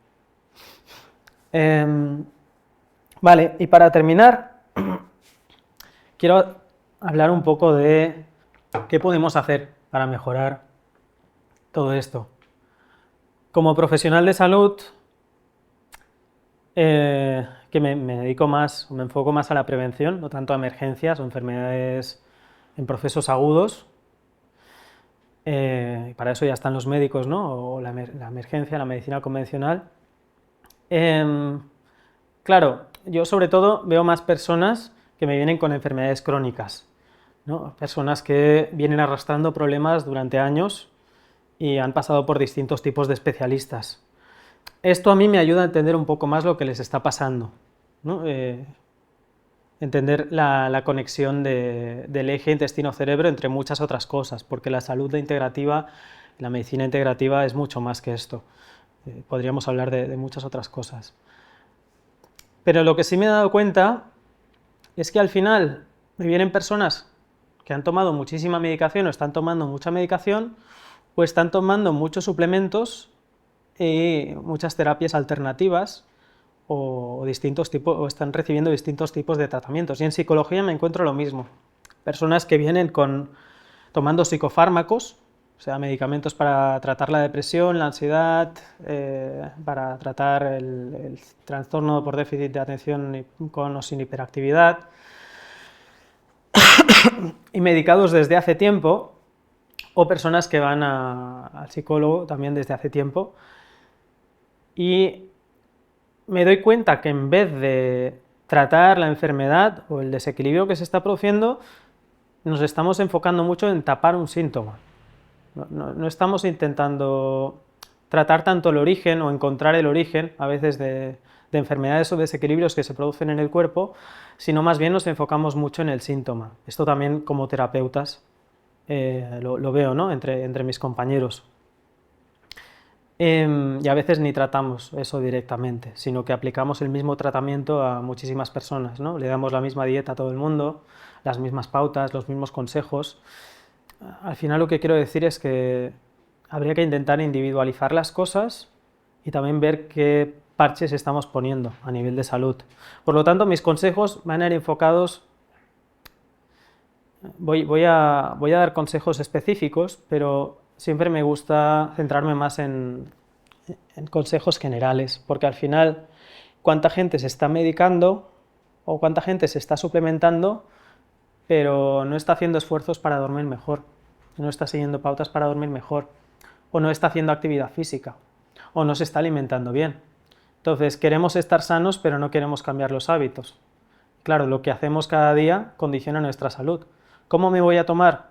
Vale, y para terminar, quiero hablar un poco de qué podemos hacer para mejorar todo esto. Como profesional de salud, que me dedico más, me enfoco más a la prevención, no tanto a emergencias o enfermedades en procesos agudos. Para eso ya están los médicos, ¿no? O la emergencia, la medicina convencional. Claro, yo sobre todo veo más personas que me vienen con enfermedades crónicas, ¿no? Personas que vienen arrastrando problemas durante años y han pasado por distintos tipos de especialistas. Esto a mí me ayuda a entender un poco más lo que les está pasando, ¿no? Entender la conexión del eje intestino-cerebro entre muchas otras cosas, porque la salud integrativa, la medicina integrativa es mucho más que esto. Podríamos hablar de muchas otras cosas. Pero lo que sí me he dado cuenta es que al final me vienen personas que han tomado muchísima medicación o están tomando mucha medicación o están tomando muchos suplementos y muchas terapias alternativas o están recibiendo distintos tipos de tratamientos. Y en psicología me encuentro lo mismo. Personas que vienen tomando psicofármacos, o sea, medicamentos para tratar la depresión, la ansiedad, para tratar el trastorno por déficit de atención con o sin hiperactividad, y medicados desde hace tiempo, o personas que van al psicólogo también desde hace tiempo, y me doy cuenta que en vez de tratar la enfermedad o el desequilibrio que se está produciendo, nos estamos enfocando mucho en tapar un síntoma. No estamos intentando tratar tanto el origen o encontrar el origen, a veces, de enfermedades o desequilibrios que se producen en el cuerpo, sino más bien nos enfocamos mucho en el síntoma. Esto también como terapeutas lo veo, ¿no? entre mis compañeros. Y a veces ni tratamos eso directamente, sino que aplicamos el mismo tratamiento a muchísimas personas, ¿no? Le damos la misma dieta a todo el mundo, las mismas pautas, los mismos consejos. Al final lo que quiero decir es que habría que intentar individualizar las cosas y también ver qué parches estamos poniendo a nivel de salud. Por lo tanto, mis consejos van a ir enfocados. Voy a dar consejos específicos, pero siempre me gusta centrarme más en consejos generales, porque al final, cuánta gente se está medicando o cuánta gente se está suplementando, pero no está haciendo esfuerzos para dormir mejor, no está siguiendo pautas para dormir mejor, o no está haciendo actividad física, o no se está alimentando bien. Entonces, queremos estar sanos, pero no queremos cambiar los hábitos. Claro, lo que hacemos cada día condiciona nuestra salud. ¿Cómo me voy a tomar,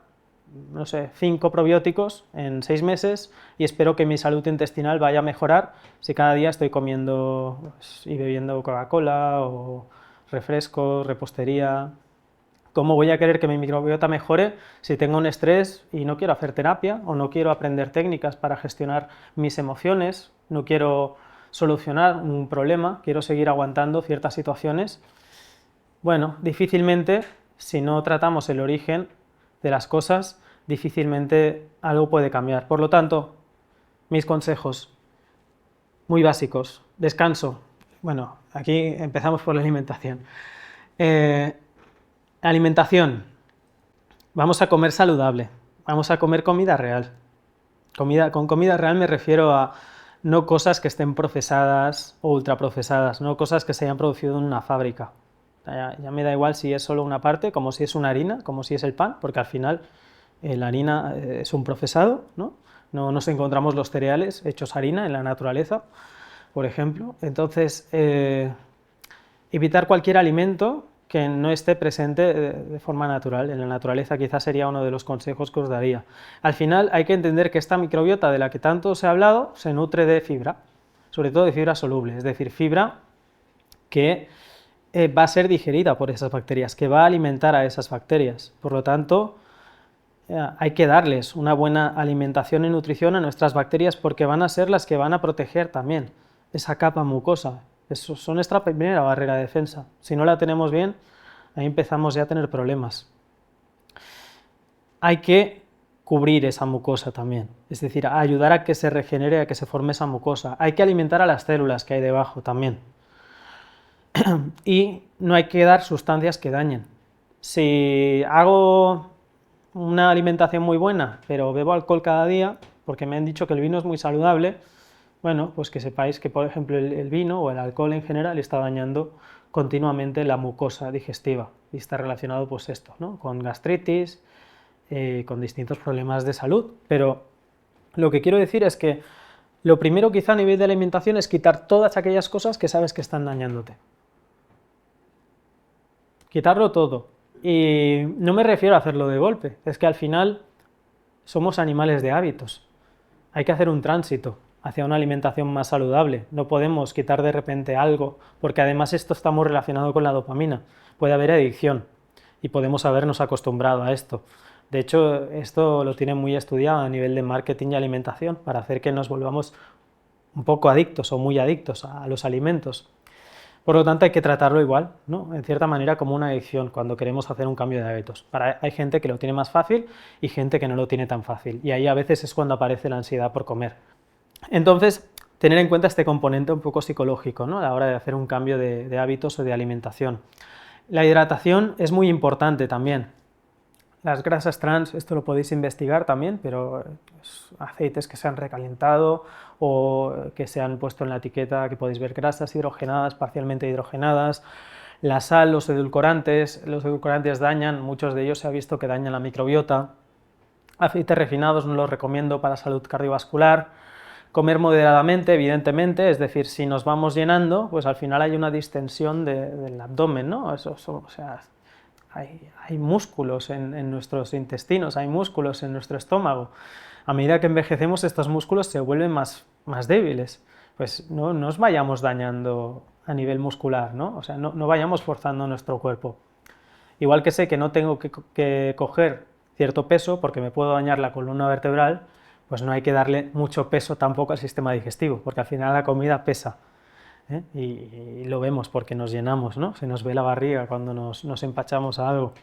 no sé, 5 probióticos en 6 meses y espero que mi salud intestinal vaya a mejorar si cada día estoy comiendo y bebiendo Coca-Cola o refrescos, repostería? ¿Cómo voy a querer que mi microbiota mejore si tengo un estrés y no quiero hacer terapia o no quiero aprender técnicas para gestionar mis emociones, no quiero solucionar un problema, quiero seguir aguantando ciertas situaciones? Bueno, difícilmente, si no tratamos el origen de las cosas, difícilmente algo puede cambiar. Por lo tanto, mis consejos muy básicos: descanso. Bueno, aquí empezamos por la alimentación. Alimentación. Vamos a comer saludable, vamos a comer comida real. Con comida real me refiero a no cosas que estén procesadas o ultraprocesadas, no cosas que se hayan producido en una fábrica. Ya me da igual si es solo una parte, como si es una harina, como si es el pan, porque al final la harina es un procesado, ¿no? No nos encontramos los cereales hechos harina en la naturaleza, por ejemplo. Entonces, evitar cualquier alimento que no esté presente de forma natural. En la naturaleza quizás sería uno de los consejos que os daría. Al final hay que entender que esta microbiota de la que tanto os he hablado se nutre de fibra, sobre todo de fibra soluble, es decir, fibra que va a ser digerida por esas bacterias, que va a alimentar a esas bacterias. Por lo tanto, hay que darles una buena alimentación y nutrición a nuestras bacterias porque van a ser las que van a proteger también esa capa mucosa. Eso son nuestra primera barrera de defensa. Si no la tenemos bien, ahí empezamos ya a tener problemas. Hay que cubrir esa mucosa también, es decir, ayudar a que se regenere, a que se forme esa mucosa. Hay que alimentar a las células que hay debajo también. Y no hay que dar sustancias que dañen. Si hago una alimentación muy buena, pero bebo alcohol cada día, porque me han dicho que el vino es muy saludable, bueno, pues que sepáis que, por ejemplo, el vino o el alcohol en general está dañando continuamente la mucosa digestiva y está relacionado, pues esto, ¿no? Con gastritis, con distintos problemas de salud. Pero lo que quiero decir es que lo primero quizá a nivel de alimentación es quitar todas aquellas cosas que sabes que están dañándote. Quitarlo todo. Y no me refiero a hacerlo de golpe, es que al final somos animales de hábitos. Hay que hacer un tránsito hacia una alimentación más saludable. No podemos quitar de repente algo, porque además esto está muy relacionado con la dopamina. Puede haber adicción y podemos habernos acostumbrado a esto. De hecho, esto lo tienen muy estudiado a nivel de marketing y alimentación para hacer que nos volvamos un poco adictos o muy adictos a los alimentos. Por lo tanto, hay que tratarlo igual, ¿no? En cierta manera como una adicción cuando queremos hacer un cambio de hábitos. Hay gente que lo tiene más fácil y gente que no lo tiene tan fácil. Y ahí a veces es cuando aparece la ansiedad por comer. Entonces, tener en cuenta este componente un poco psicológico, ¿no? A la hora de hacer un cambio de hábitos o de alimentación. La hidratación es muy importante también. Las grasas trans, esto lo podéis investigar también, pero aceites que se han recalentado o que se han puesto en la etiqueta, que podéis ver grasas hidrogenadas, parcialmente hidrogenadas. La sal, los edulcorantes dañan, muchos de ellos se ha visto que dañan la microbiota. Aceites refinados no los recomiendo para salud cardiovascular. Comer moderadamente, evidentemente, es decir, si nos vamos llenando, pues al final hay una distensión del abdomen, ¿no? O sea, hay músculos en nuestros intestinos, hay músculos en nuestro estómago. A medida que envejecemos, estos músculos se vuelven más débiles. Pues no nos vayamos dañando a nivel muscular, ¿no? O sea, no vayamos forzando nuestro cuerpo. Igual que sé que no tengo que coger cierto peso porque me puedo dañar la columna vertebral, pues no hay que darle mucho peso tampoco al sistema digestivo, porque al final la comida pesa. Y lo vemos porque nos llenamos, ¿no? Se nos ve la barriga cuando nos empachamos a algo.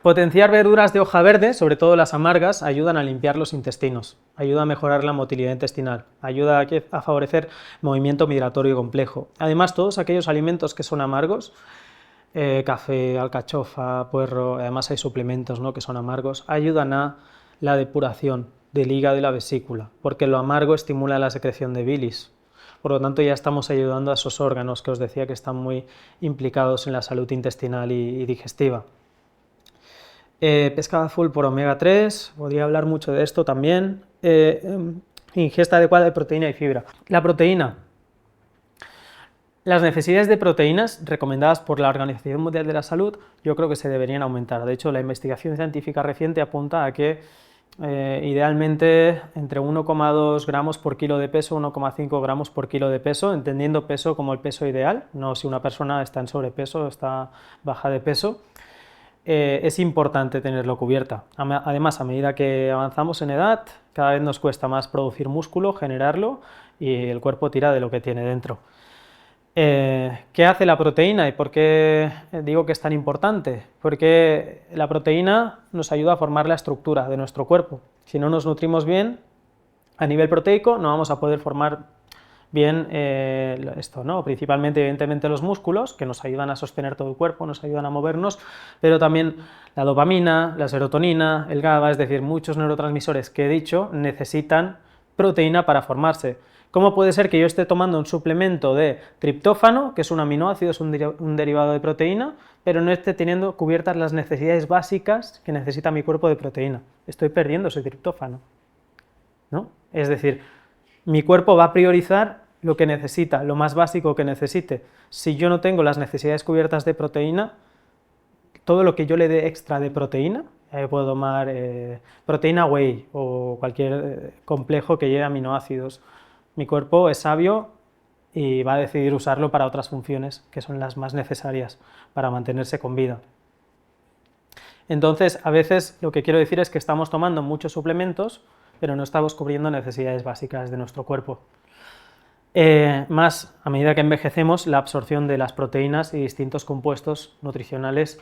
Potenciar verduras de hoja verde, sobre todo las amargas, ayudan a limpiar los intestinos, ayuda a mejorar la motilidad intestinal, ayuda a favorecer movimiento migratorio complejo. Además, todos aquellos alimentos que son amargos, café, alcachofa, puerro, además hay suplementos, ¿no?, que son amargos, ayudan a la depuración del hígado y la vesícula, porque lo amargo estimula la secreción de bilis. Por lo tanto, ya estamos ayudando a esos órganos que os decía que están muy implicados en la salud intestinal y digestiva. Pescado azul por omega 3, podría hablar mucho de esto también. Ingesta adecuada de proteína y fibra. La proteína. Las necesidades de proteínas recomendadas por la Organización Mundial de la Salud yo creo que se deberían aumentar. De hecho, la investigación científica reciente apunta a que idealmente entre 1,2 gramos por kilo de peso, 1,5 gramos por kilo de peso, entendiendo peso como el peso ideal, no si una persona está en sobrepeso o está baja de peso, es importante tenerlo cubierta. Además, a medida que avanzamos en edad, cada vez nos cuesta más producir músculo, generarlo, y el cuerpo tira de lo que tiene dentro. ¿Qué hace la proteína y por qué digo que es tan importante? Porque la proteína nos ayuda a formar la estructura de nuestro cuerpo. Si no nos nutrimos bien a nivel proteico, no vamos a poder formar bien esto, ¿no? Principalmente, evidentemente, los músculos, que nos ayudan a sostener todo el cuerpo, nos ayudan a movernos, pero también la dopamina, la serotonina, el GABA, es decir, muchos neurotransmisores que he dicho necesitan proteína para formarse. ¿Cómo puede ser que yo esté tomando un suplemento de triptófano, que es un aminoácido, es un derivado de proteína, pero no esté teniendo cubiertas las necesidades básicas que necesita mi cuerpo de proteína? Estoy perdiendo ese triptófano, ¿no? Es decir, mi cuerpo va a priorizar lo que necesita, lo más básico que necesite. Si yo no tengo las necesidades cubiertas de proteína, todo lo que yo le dé extra de proteína, puedo tomar proteína whey o cualquier complejo que lleve aminoácidos. Mi cuerpo es sabio y va a decidir usarlo para otras funciones que son las más necesarias para mantenerse con vida. Entonces, a veces lo que quiero decir es que estamos tomando muchos suplementos, pero no estamos cubriendo necesidades básicas de nuestro cuerpo. Más, a medida que envejecemos, la absorción de las proteínas y distintos compuestos nutricionales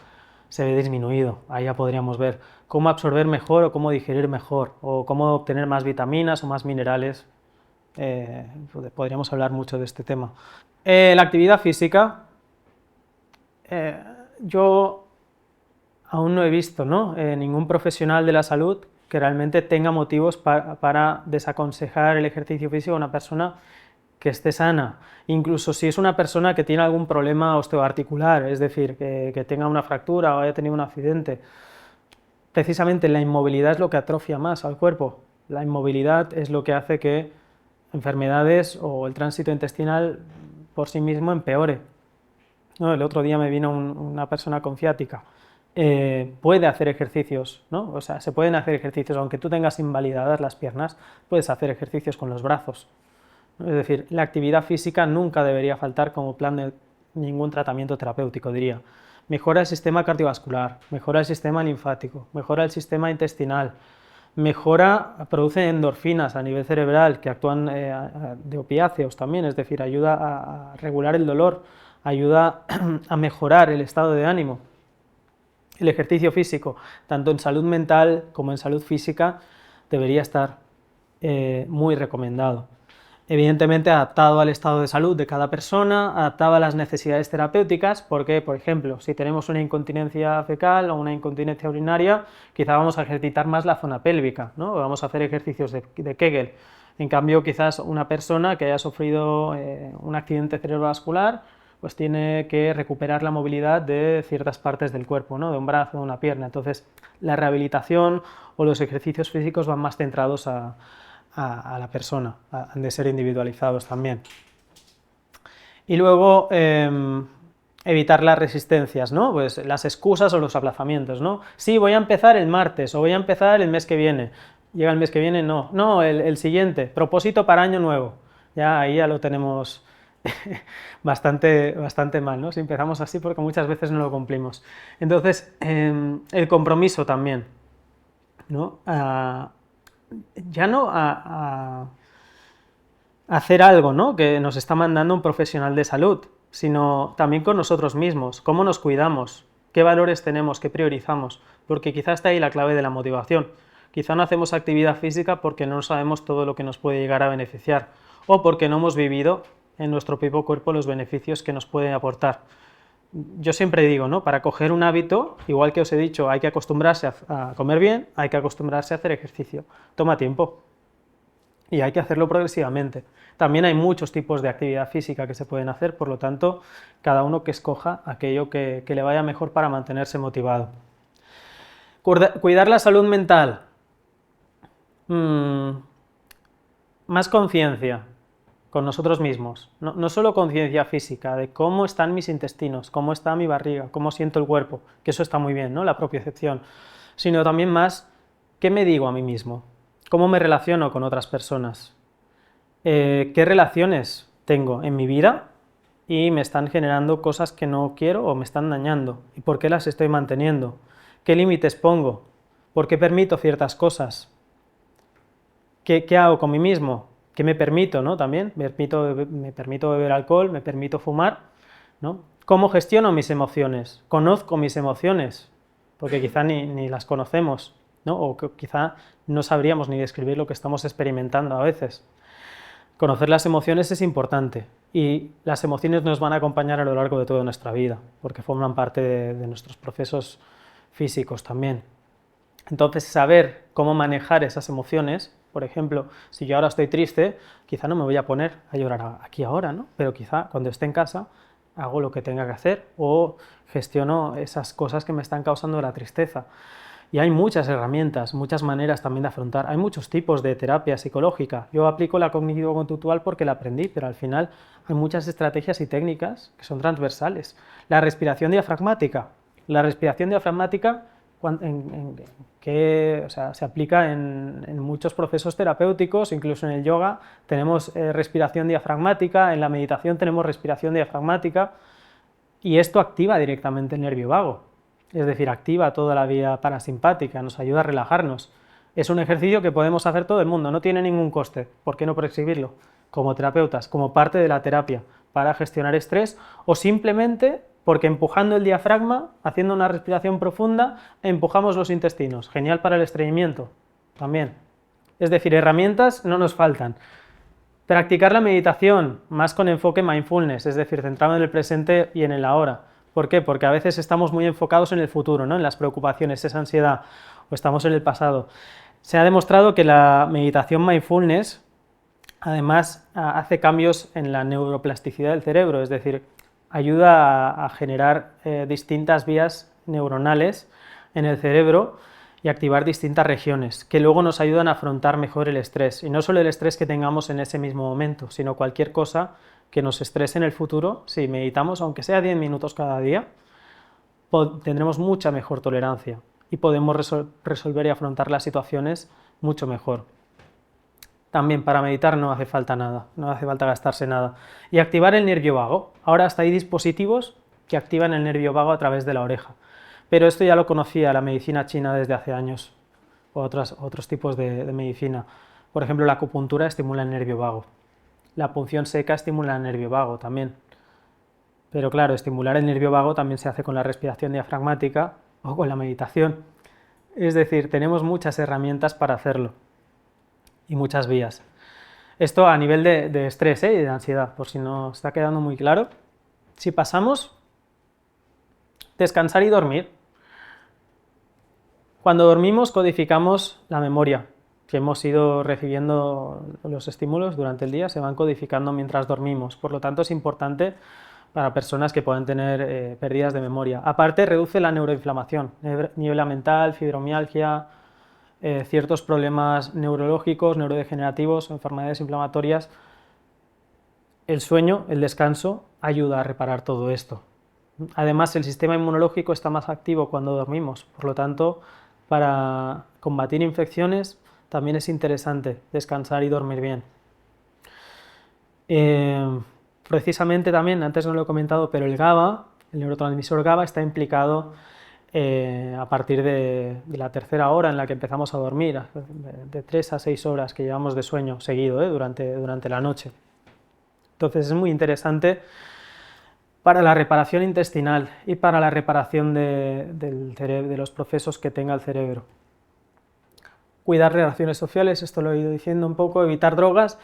se ve disminuido. Ahí ya podríamos ver cómo absorber mejor o cómo digerir mejor, o cómo obtener más vitaminas o más minerales. Podríamos hablar mucho de este tema. La actividad física, yo aún no he visto, ¿no? Ningún profesional de la salud que realmente tenga motivos para desaconsejar el ejercicio físico a una persona que esté sana, incluso si es una persona que tiene algún problema osteoarticular, es decir, que tenga una fractura o haya tenido un accidente. Precisamente la inmovilidad es lo que atrofia más al cuerpo. La inmovilidad es lo que hace que enfermedades o el tránsito intestinal por sí mismo empeore. ¿No? El otro día me vino una persona con ciática. Puede hacer ejercicios, ¿no? O sea, se pueden hacer ejercicios, aunque tú tengas invalidadas las piernas, puedes hacer ejercicios con los brazos. Es decir, la actividad física nunca debería faltar como plan de ningún tratamiento terapéutico, diría. Mejora el sistema cardiovascular, mejora el sistema linfático, mejora el sistema intestinal, produce endorfinas a nivel cerebral que actúan de opiáceos también, es decir, ayuda a regular el dolor, ayuda a mejorar el estado de ánimo. El ejercicio físico, tanto en salud mental como en salud física, debería estar muy recomendado. Evidentemente adaptado al estado de salud de cada persona, adaptado a las necesidades terapéuticas, porque, por ejemplo, si tenemos una incontinencia fecal o una incontinencia urinaria, quizá vamos a ejercitar más la zona pélvica, ¿no? Vamos a hacer ejercicios de Kegel. En cambio, quizás una persona que haya sufrido un accidente cerebrovascular, pues tiene que recuperar la movilidad de ciertas partes del cuerpo, ¿no? De un brazo, de una pierna. Entonces, la rehabilitación o los ejercicios físicos van más centrados a la persona, han de ser individualizados también. Y luego, evitar las resistencias, ¿no? Pues las excusas o los aplazamientos, ¿no? Sí, voy a empezar el martes o voy a empezar el mes que viene. Llega el mes que viene, no, el siguiente, propósito para año nuevo. Ahí ya lo tenemos bastante mal, ¿no? Si empezamos así, porque muchas veces no lo cumplimos. Entonces, el compromiso también, ¿no? Ya no a hacer algo, ¿no? Que nos está mandando un profesional de salud, sino también con nosotros mismos, cómo nos cuidamos, qué valores tenemos, qué priorizamos, porque quizá está ahí la clave de la motivación. Quizá no hacemos actividad física porque no sabemos todo lo que nos puede llegar a beneficiar, o porque no hemos vivido en nuestro propio cuerpo los beneficios que nos puede aportar. Yo siempre digo, ¿no? Para coger un hábito, igual que os he dicho, hay que acostumbrarse a comer bien, hay que acostumbrarse a hacer ejercicio. Toma tiempo y hay que hacerlo progresivamente. También hay muchos tipos de actividad física que se pueden hacer, por lo tanto, cada uno que escoja aquello que le vaya mejor para mantenerse motivado. Cuidar la salud mental. Más conciencia con nosotros mismos, no solo conciencia física, de cómo están mis intestinos, cómo está mi barriga, cómo siento el cuerpo, que eso está muy bien, ¿no? La propiocepción, sino también más, ¿qué me digo a mí mismo? ¿Cómo me relaciono con otras personas? ¿Qué relaciones tengo en mi vida y me están generando cosas que no quiero o me están dañando? ¿Y por qué las estoy manteniendo? ¿Qué límites pongo? ¿Por qué permito ciertas cosas? ¿Qué hago con mí mismo? ¿Qué me permito, ¿no? También me permito beber alcohol, me permito fumar, ¿no? ¿Cómo gestiono mis emociones? ¿Conozco mis emociones? Porque quizá ni las conocemos, ¿no? O que quizá no sabríamos ni describir lo que estamos experimentando a veces. Conocer las emociones es importante y las emociones nos van a acompañar a lo largo de toda nuestra vida, porque forman parte de nuestros procesos físicos también. Entonces, saber cómo manejar esas emociones, por ejemplo, si yo ahora estoy triste, quizá no me voy a poner a llorar aquí ahora, ¿no? Pero quizá cuando esté en casa hago lo que tenga que hacer o gestiono esas cosas que me están causando la tristeza. Y hay muchas herramientas, muchas maneras también de afrontar. Hay muchos tipos de terapia psicológica. Yo aplico la cognitivo-conductual porque la aprendí, pero al final hay muchas estrategias y técnicas que son transversales. La respiración diafragmática. La respiración diafragmática se aplica en muchos procesos terapéuticos, incluso en el yoga tenemos respiración diafragmática, en la meditación tenemos respiración diafragmática, y esto activa directamente el nervio vago. Es decir, activa toda la vía parasimpática, nos ayuda a relajarnos. Es un ejercicio que podemos hacer todo el mundo, no tiene ningún coste. ¿Por qué no prescribirlo? Como terapeutas, como parte de la terapia, para gestionar estrés, o simplemente porque empujando el diafragma, haciendo una respiración profunda, empujamos los intestinos. Genial para el estreñimiento, también. Es decir, herramientas no nos faltan. Practicar la meditación, más con enfoque mindfulness, es decir, centrado en el presente y en el ahora. ¿Por qué? Porque a veces estamos muy enfocados en el futuro, ¿no? En las preocupaciones, esa ansiedad, o estamos en el pasado. Se ha demostrado que la meditación mindfulness, además, hace cambios en la neuroplasticidad del cerebro, es decir, ayuda a generar distintas vías neuronales en el cerebro y activar distintas regiones, que luego nos ayudan a afrontar mejor el estrés, y no solo el estrés que tengamos en ese mismo momento, sino cualquier cosa que nos estrese en el futuro. Si meditamos, aunque sea 10 minutos cada día, tendremos mucha mejor tolerancia y podemos resolver y afrontar las situaciones mucho mejor. También para meditar no hace falta nada, no hace falta gastarse nada. Y activar el nervio vago. Ahora hasta hay dispositivos que activan el nervio vago a través de la oreja. Pero esto ya lo conocía la medicina china desde hace años, o otros tipos de medicina. Por ejemplo, la acupuntura estimula el nervio vago. La punción seca estimula el nervio vago también. Pero claro, estimular el nervio vago también se hace con la respiración diafragmática o con la meditación. Es decir, tenemos muchas herramientas para hacerlo y muchas vías. Esto a nivel de estrés y de ansiedad, por si no está quedando muy claro. Si pasamos, descansar y dormir. Cuando dormimos codificamos la memoria que hemos ido recibiendo, los estímulos durante el día se van codificando mientras dormimos, por lo tanto es importante para personas que puedan tener pérdidas de memoria. Aparte, reduce la neuroinflamación, niebla mental, fibromialgia, ciertos problemas neurológicos, neurodegenerativos, enfermedades inflamatorias. El sueño, el descanso, ayuda a reparar todo esto. Además, el sistema inmunológico está más activo cuando dormimos, por lo tanto, para combatir infecciones también es interesante descansar y dormir bien. Precisamente también, antes no lo he comentado, pero el GABA, el neurotransmisor GABA, está implicado a partir de la tercera hora en la que empezamos a dormir, de 3 a 6 horas que llevamos de sueño seguido durante la noche. Entonces es muy interesante para la reparación intestinal y para la reparación de los procesos que tenga el cerebro. Cuidar relaciones sociales, esto lo he ido diciendo un poco, evitar drogas.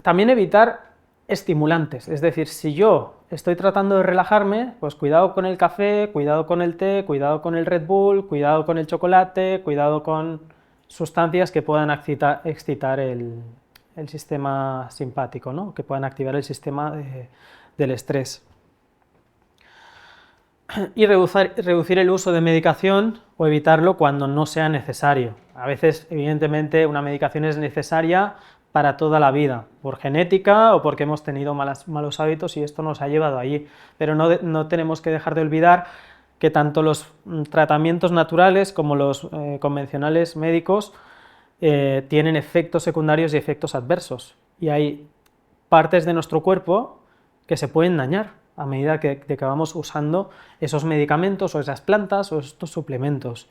También evitar estimulantes, es decir, si yo estoy tratando de relajarme, pues cuidado con el café, cuidado con el té, cuidado con el Red Bull, cuidado con el chocolate, cuidado con sustancias que puedan excitar el sistema simpático, ¿no? Que puedan activar el sistema del estrés. Y reducir el uso de medicación o evitarlo cuando no sea necesario. A veces, evidentemente, una medicación es necesaria para toda la vida, por genética o porque hemos tenido malos hábitos y esto nos ha llevado allí. Pero no tenemos que dejar de olvidar que tanto los tratamientos naturales como los convencionales médicos tienen efectos secundarios y efectos adversos. Y hay partes de nuestro cuerpo que se pueden dañar a medida que vamos usando esos medicamentos o esas plantas o estos suplementos.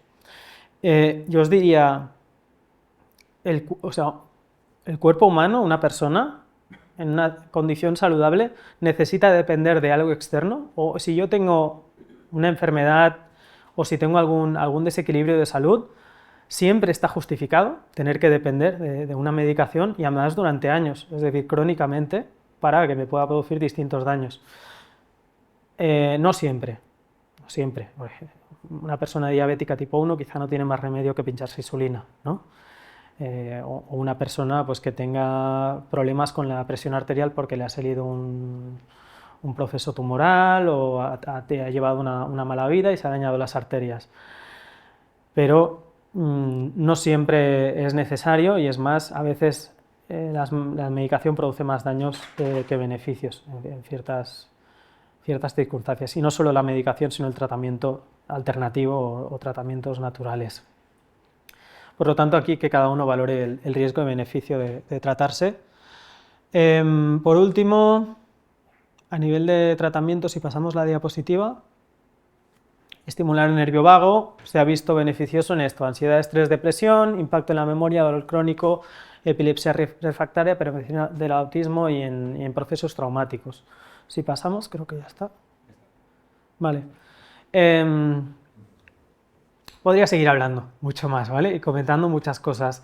Yo os diría, el cuerpo humano, una persona, en una condición saludable, necesita depender de algo externo, o si yo tengo una enfermedad o si tengo algún desequilibrio de salud, siempre está justificado tener que depender de una medicación y además durante años, es decir, crónicamente, para que me pueda producir distintos daños. No siempre. Una persona diabética tipo 1 quizá no tiene más remedio que pincharse insulina, ¿no? O una persona pues, que tenga problemas con la presión arterial porque le ha salido un proceso tumoral o ha llevado una mala vida y se ha dañado las arterias. Pero no siempre es necesario y es más, a veces la medicación produce más daños que beneficios en ciertas circunstancias. Y no solo la medicación, sino el tratamiento alternativo o tratamientos naturales. Por lo tanto, aquí que cada uno valore el riesgo y beneficio de tratarse. Por último, a nivel de tratamiento, si pasamos la diapositiva, estimular el nervio vago se ha visto beneficioso en esto: ansiedad, estrés, depresión, impacto en la memoria, dolor crónico, epilepsia refractaria, prevención del autismo y en procesos traumáticos. Si pasamos, creo que ya está. Vale. Podría seguir hablando mucho más, ¿vale? Y comentando muchas cosas.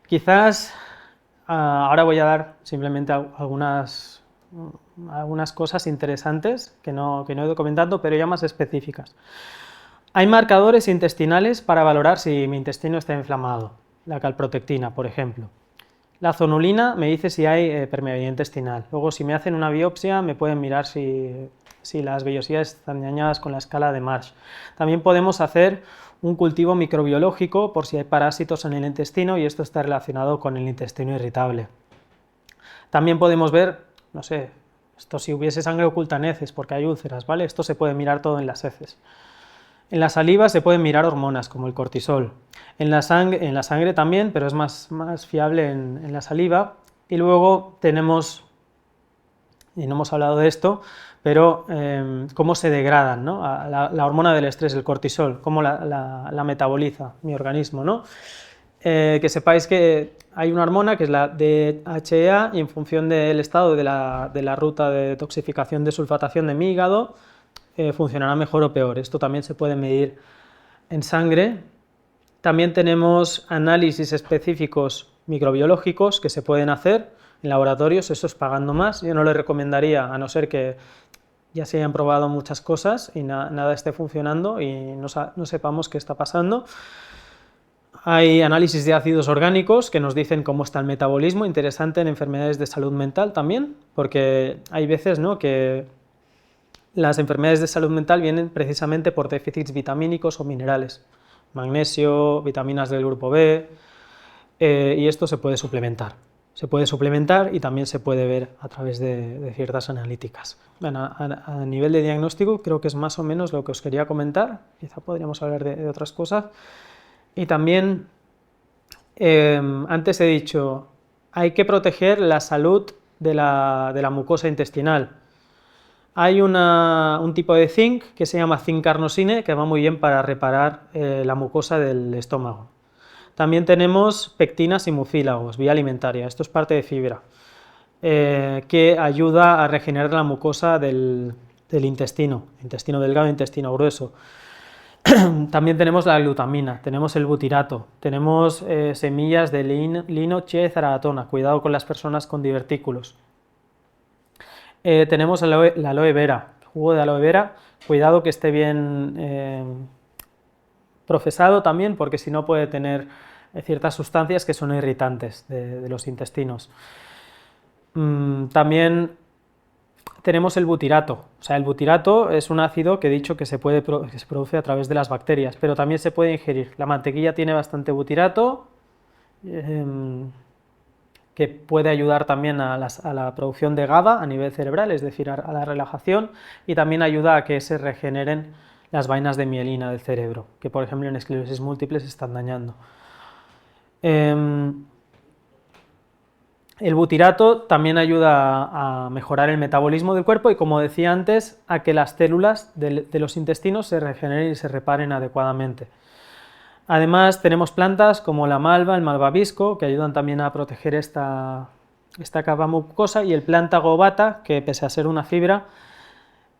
Quizás ahora voy a dar simplemente algunas cosas interesantes que no he ido comentando, pero ya más específicas. Hay marcadores intestinales para valorar si mi intestino está inflamado. La calprotectina, por ejemplo. La zonulina me dice si hay permeabilidad intestinal. Luego, si me hacen una biopsia, me pueden mirar si las vellosidades están dañadas con la escala de Marsh. También podemos hacer un cultivo microbiológico por si hay parásitos en el intestino y esto está relacionado con el intestino irritable. También podemos ver, no sé, esto si hubiese sangre oculta en heces porque hay úlceras, ¿vale? Esto se puede mirar todo en las heces. En la saliva se pueden mirar hormonas como el cortisol. En la sangre también, pero es más fiable en la saliva. Y luego tenemos, y no hemos hablado de esto, pero cómo se degradan, ¿no? La hormona del estrés, el cortisol, cómo la metaboliza mi organismo, ¿no? Que sepáis que hay una hormona que es la DHEA y en función del estado de la ruta de detoxificación de sulfatación de mi hígado, funcionará mejor o peor. Esto también se puede medir en sangre. También tenemos análisis específicos microbiológicos que se pueden hacer en laboratorios, eso es pagando más. Yo no le recomendaría, a no ser que ya se hayan probado muchas cosas y nada esté funcionando y no sepamos qué está pasando. Hay análisis de ácidos orgánicos que nos dicen cómo está el metabolismo, interesante en enfermedades de salud mental también, porque hay veces, ¿no?, que las enfermedades de salud mental vienen precisamente por déficits vitamínicos o minerales, magnesio, vitaminas del grupo B, y esto se puede suplementar. Se puede suplementar y también se puede ver a través de ciertas analíticas. Bueno, a nivel de diagnóstico creo que es más o menos lo que os quería comentar, quizá podríamos hablar de otras cosas. Y también, antes he dicho, hay que proteger la salud de la mucosa intestinal. Hay un tipo de zinc que se llama zinc carnosine que va muy bien para reparar la mucosa del estómago. También tenemos pectinas y mucílagos, vía alimentaria, esto es parte de fibra, que ayuda a regenerar la mucosa del intestino delgado e intestino grueso. También tenemos la glutamina, tenemos el butirato, tenemos semillas de lino, chía y zaratona, cuidado con las personas con divertículos. Tenemos la aloe vera, jugo de aloe vera, cuidado que esté bien procesado también, porque si no puede tener ciertas sustancias que son irritantes de los intestinos. También tenemos el butirato, o sea, el butirato es un ácido que he dicho que se produce a través de las bacterias, pero también se puede ingerir. La mantequilla tiene bastante butirato, que puede ayudar también a la producción de GABA a nivel cerebral, es decir, a la relajación, y también ayuda a que se regeneren las vainas de mielina del cerebro, que por ejemplo en esclerosis múltiple se están dañando. El butirato también ayuda a mejorar el metabolismo del cuerpo y, como decía antes, a que las células de los intestinos se regeneren y se reparen adecuadamente. Además, tenemos plantas como la malva, el malvavisco, que ayudan también a proteger esta capa mucosa, y el plántago bata, que pese a ser una fibra,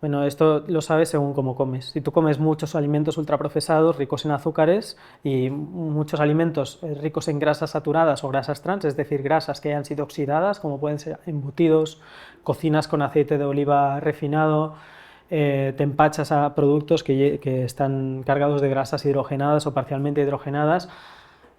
Bueno, esto lo sabes según cómo comes. Si tú comes muchos alimentos ultraprocesados, ricos en azúcares, y muchos alimentos ricos en grasas saturadas o grasas trans, es decir, grasas que hayan sido oxidadas, como pueden ser embutidos, cocinas con aceite de oliva refinado, te empachas a productos que están cargados de grasas hidrogenadas o parcialmente hidrogenadas,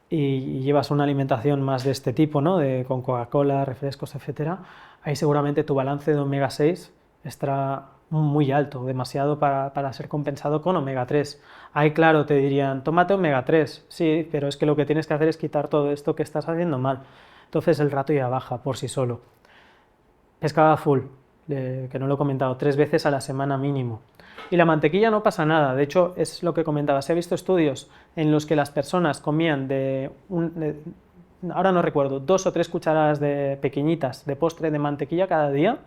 y llevas una alimentación más de este tipo, ¿no? Con Coca-Cola, refrescos, etcétera, ahí seguramente tu balance de omega 6 estará muy alto, demasiado para ser compensado con omega 3. Ahí claro te dirían, tómate omega 3, sí, pero es que lo que tienes que hacer es quitar todo esto que estás haciendo mal. Entonces el rato ya baja por sí solo. Pescado azul, que no lo he comentado, 3 veces a la semana mínimo. Y la mantequilla no pasa nada, de hecho es lo que comentaba, se ha visto estudios en los que las personas comían ahora no recuerdo, 2 o 3 cucharadas pequeñitas de postre de mantequilla cada día,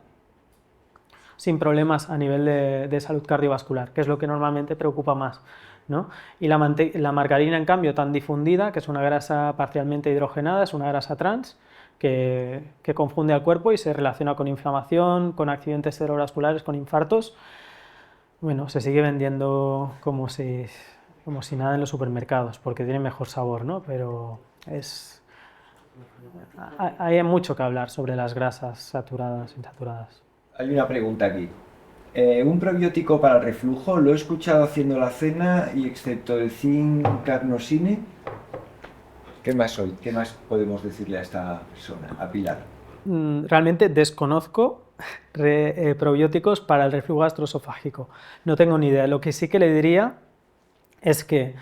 sin problemas a nivel de salud cardiovascular, que es lo que normalmente preocupa más, ¿no? Y la margarina, en cambio, tan difundida, que es una grasa parcialmente hidrogenada, es una grasa trans, que confunde al cuerpo y se relaciona con inflamación, con accidentes cerebrovasculares, con infartos. Bueno, se sigue vendiendo como si nada en los supermercados, porque tiene mejor sabor, ¿no? Pero hay mucho que hablar sobre las grasas saturadas, insaturadas. Hay una pregunta aquí. Un probiótico para el reflujo, lo he escuchado haciendo la cena y excepto el zinc carnosine, ¿qué más podemos decirle a esta persona, a Pilar? Realmente desconozco probióticos para el reflujo gastroesofágico. No tengo ni idea. Lo que sí que le diría es que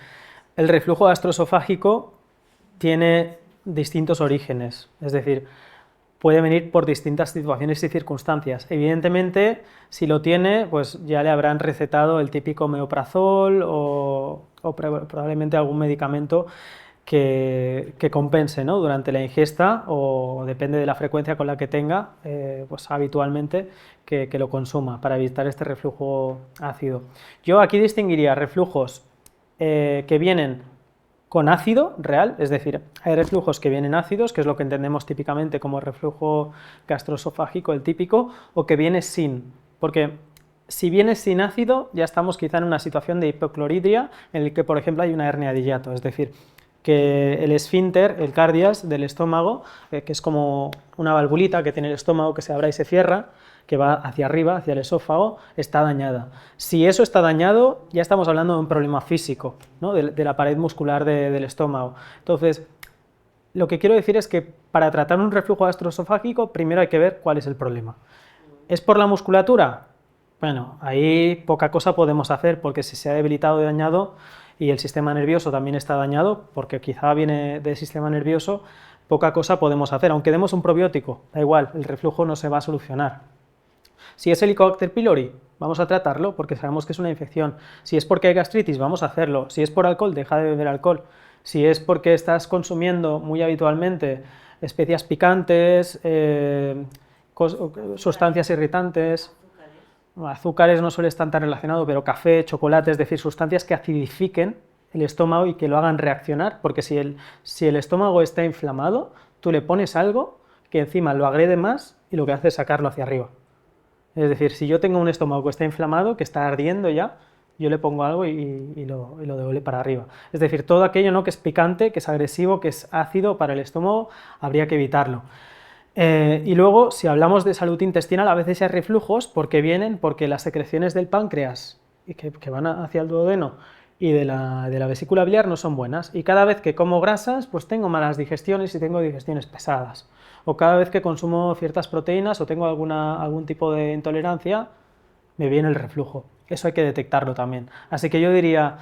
el reflujo gastroesofágico tiene distintos orígenes, es decir, puede venir por distintas situaciones y circunstancias. Evidentemente, si lo tiene, pues ya le habrán recetado el típico omeprazol o probablemente algún medicamento que compense, ¿no? Durante la ingesta, o depende de la frecuencia con la que tenga, pues habitualmente que lo consuma para evitar este reflujo ácido. Yo aquí distinguiría reflujos que vienen con ácido real, es decir, hay reflujos que vienen ácidos, que es lo que entendemos típicamente como reflujo gastroesofágico, el típico, o que viene sin, porque si viene sin ácido ya estamos quizá en una situación de hipocloridria en el que, por ejemplo, hay una hernia de hiato, es decir, que el esfínter, el cardias del estómago, que es como una valvulita que tiene el estómago que se abre y se cierra, que va hacia arriba, hacia el esófago, está dañada. Si eso está dañado, ya estamos hablando de un problema físico, ¿no? de la pared muscular del estómago. Entonces, lo que quiero decir es que para tratar un reflujo gastroesofágico, primero hay que ver cuál es el problema. ¿Es por la musculatura? Bueno, ahí poca cosa podemos hacer, porque si se ha debilitado y dañado, y el sistema nervioso también está dañado, porque quizá viene del sistema nervioso, poca cosa podemos hacer. Aunque demos un probiótico, da igual, el reflujo no se va a solucionar. Si es Helicobacter pylori, vamos a tratarlo porque sabemos que es una infección. Si es porque hay gastritis, vamos a hacerlo. Si es por alcohol, deja de beber alcohol. Si es porque estás consumiendo muy habitualmente especias picantes, sustancias irritantes, azúcares no suele estar tan relacionado, pero café, chocolate, es decir, sustancias que acidifiquen el estómago y que lo hagan reaccionar, porque si el estómago está inflamado, tú le pones algo que encima lo agrede más y lo que hace es sacarlo hacia arriba. Es decir, si yo tengo un estómago que está inflamado, que está ardiendo ya, yo le pongo algo y lo devuelve para arriba. Es decir, todo aquello, ¿no?, que es picante, que es agresivo, que es ácido para el estómago, habría que evitarlo. Y luego, si hablamos de salud intestinal, a veces hay reflujos porque las secreciones del páncreas que van hacia el duodeno y de la vesícula biliar no son buenas, y cada vez que como grasas, pues tengo malas digestiones y tengo digestiones pesadas, o cada vez que consumo ciertas proteínas o tengo algún tipo de intolerancia, me viene el reflujo. Eso hay que detectarlo también. Así que yo diría,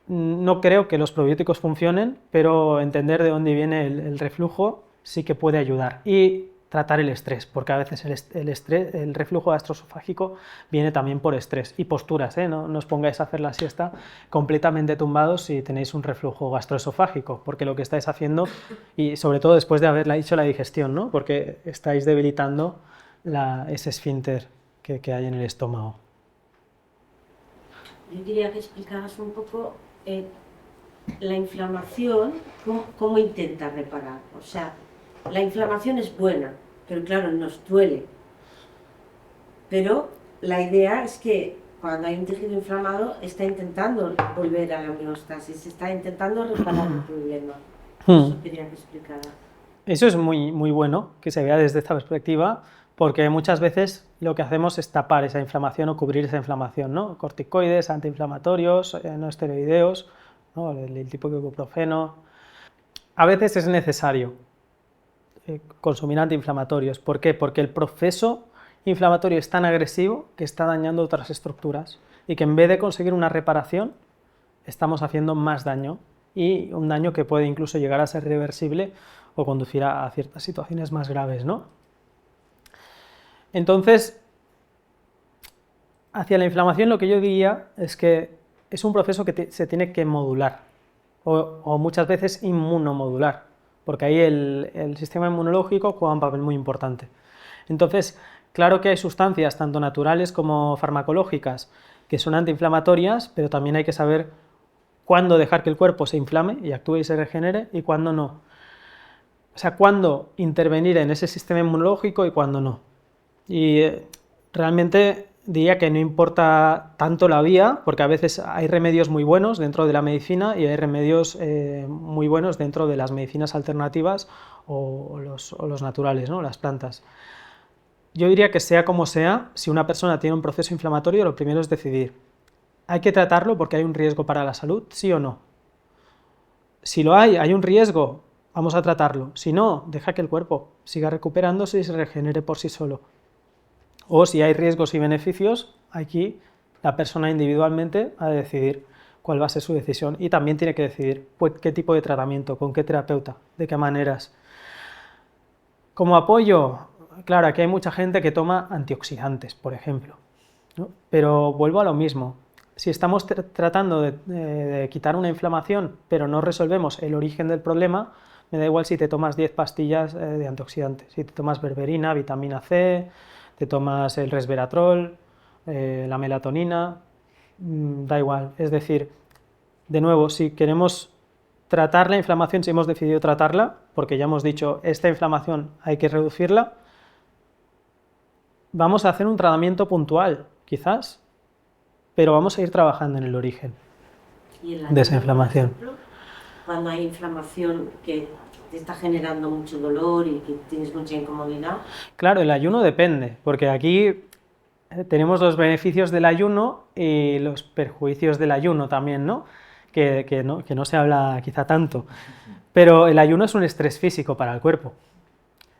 no creo que los probióticos funcionen, pero entender de dónde viene el reflujo sí que puede ayudar. Y tratar el estrés, porque a veces el reflujo gastroesofágico viene también por estrés y posturas, ¿eh? No os pongáis a hacer la siesta completamente tumbados si tenéis un reflujo gastroesofágico, porque lo que estáis haciendo, y sobre todo después de haberla hecho la digestión, ¿no?, porque estáis debilitando ese esfínter que hay en el estómago. Yo quería que explicaras un poco la inflamación, cómo intenta reparar. O sea, la inflamación es buena, pero claro, nos duele. Pero la idea es que cuando hay un tejido inflamado está intentando volver a la homeostasis, está intentando reparar el problema. Eso quería que explicara. Eso es muy, muy bueno que se vea desde esta perspectiva, porque muchas veces lo que hacemos es tapar esa inflamación o cubrir esa inflamación, ¿no? Corticoides, antiinflamatorios, no esteroideos, ¿no? El tipo de ibuprofeno. A veces es necesario consumir antiinflamatorios. ¿Por qué? Porque el proceso inflamatorio es tan agresivo que está dañando otras estructuras y que en vez de conseguir una reparación estamos haciendo más daño, y un daño que puede incluso llegar a ser reversible o conducir a ciertas situaciones más graves, ¿no? Entonces, hacia la inflamación lo que yo diría es que es un proceso que se tiene que modular o muchas veces inmunomodular, porque ahí el sistema inmunológico juega un papel muy importante. Entonces, claro que hay sustancias tanto naturales como farmacológicas que son antiinflamatorias, pero también hay que saber cuándo dejar que el cuerpo se inflame y actúe y se regenere y cuándo no. O sea, cuándo intervenir en ese sistema inmunológico y cuándo no. Y realmente diría que no importa tanto la vía, porque a veces hay remedios muy buenos dentro de la medicina y hay remedios muy buenos dentro de las medicinas alternativas o los naturales, ¿no? Las plantas. Yo diría que sea como sea, si una persona tiene un proceso inflamatorio, lo primero es decidir, ¿hay que tratarlo porque hay un riesgo para la salud? ¿Sí o no? Si lo hay un riesgo, vamos a tratarlo. Si no, deja que el cuerpo siga recuperándose y se regenere por sí solo. O si hay riesgos y beneficios, aquí la persona individualmente ha de decidir cuál va a ser su decisión y también tiene que decidir qué tipo de tratamiento, con qué terapeuta, de qué maneras. Como apoyo, claro, aquí hay mucha gente que toma antioxidantes, por ejemplo, ¿no? Pero vuelvo a lo mismo. Si estamos tratando de quitar una inflamación, pero no resolvemos el origen del problema, me da igual si te tomas 10 pastillas de antioxidantes, si te tomas berberina, vitamina C, te tomas el resveratrol, la melatonina, da igual. Es decir, de nuevo, si queremos tratar la inflamación, si hemos decidido tratarla, porque ya hemos dicho, esta inflamación hay que reducirla, vamos a hacer un tratamiento puntual, quizás, pero vamos a ir trabajando en el origen de esa inflamación. Por ejemplo, cuando hay inflamación que te está generando mucho dolor y que tienes mucha incomodidad. Claro, el ayuno depende, porque aquí tenemos los beneficios del ayuno y los perjuicios del ayuno también, ¿no? Que no se habla quizá tanto, pero el ayuno es un estrés físico para el cuerpo.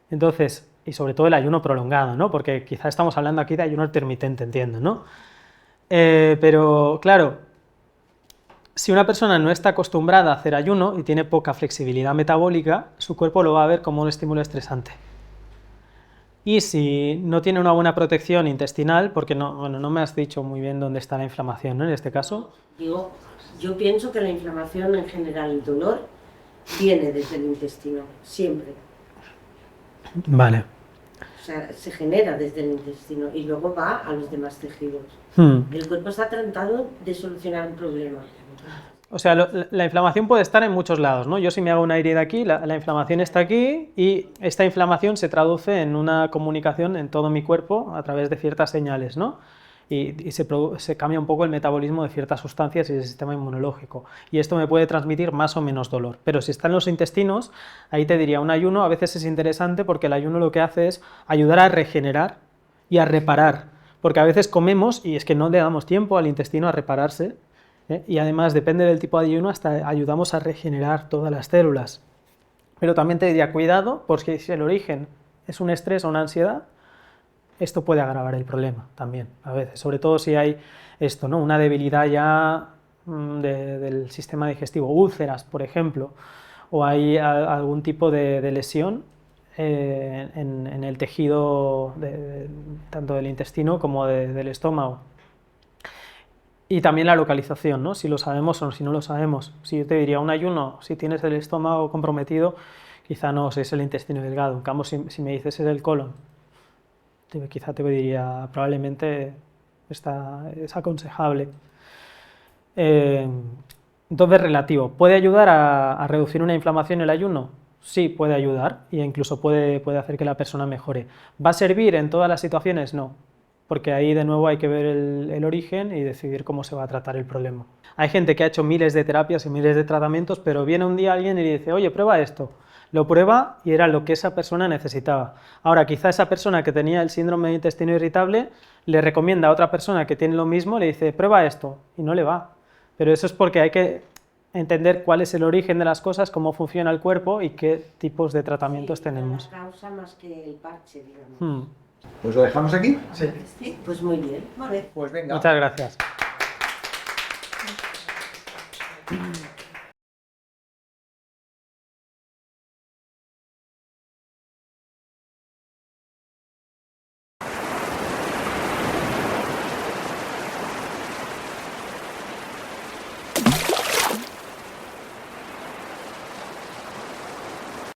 Entonces, y sobre todo el ayuno prolongado, ¿no? Porque quizá estamos hablando aquí de ayuno intermitente, entiendo, ¿no? Pero claro, si una persona no está acostumbrada a hacer ayuno y tiene poca flexibilidad metabólica, su cuerpo lo va a ver como un estímulo estresante. Y si no tiene una buena protección intestinal, porque no me has dicho muy bien dónde está la inflamación, ¿no? En este caso. Digo, yo pienso que la inflamación en general, el dolor, viene desde el intestino, siempre. Vale. O sea, se genera desde el intestino y luego va a los demás tejidos. El cuerpo está tratando de solucionar un problema. O sea, la inflamación puede estar en muchos lados, ¿no? Yo si me hago una herida aquí, la inflamación está aquí y esta inflamación se traduce en una comunicación en todo mi cuerpo a través de ciertas señales, ¿no? Y se cambia un poco el metabolismo de ciertas sustancias y el sistema inmunológico. Y esto me puede transmitir más o menos dolor. Pero si está en los intestinos, ahí te diría, un ayuno a veces es interesante porque el ayuno lo que hace es ayudar a regenerar y a reparar. Porque a veces comemos y es que no le damos tiempo al intestino a repararse, ¿eh? Y además, depende del tipo de ayuno, hasta ayudamos a regenerar todas las células. Pero también te diría, cuidado, porque si el origen es un estrés o una ansiedad, esto puede agravar el problema también, a veces, sobre todo si hay esto, ¿no? Una debilidad ya del sistema digestivo, úlceras, por ejemplo, o hay algún tipo de lesión en el tejido tanto del intestino como del estómago. Y también la localización, ¿no? Si lo sabemos o si no lo sabemos. Si yo te diría un ayuno, si tienes el estómago comprometido, quizá no, si es el intestino delgado. En cambio, si me dices es el colon, quizá te diría probablemente es aconsejable. Entonces, relativo. ¿Puede ayudar a reducir una inflamación el ayuno? Sí, puede ayudar e incluso puede hacer que la persona mejore. ¿Va a servir en todas las situaciones? No. porque ahí de nuevo hay que ver el origen y decidir cómo se va a tratar el problema. Hay gente que ha hecho miles de terapias y miles de tratamientos, pero viene un día alguien y le dice, oye, prueba esto. Lo prueba y era lo que esa persona necesitaba. Ahora, quizá esa persona que tenía el síndrome de intestino irritable le recomienda a otra persona que tiene lo mismo, le dice, prueba esto, y no le va. Pero eso es porque hay que entender cuál es el origen de las cosas, cómo funciona el cuerpo y qué tipos de tratamientos tenemos. La causa más que el parche, digamos. ¿Pues lo dejamos aquí? Sí, pues muy bien. Vale. Pues venga. Muchas gracias.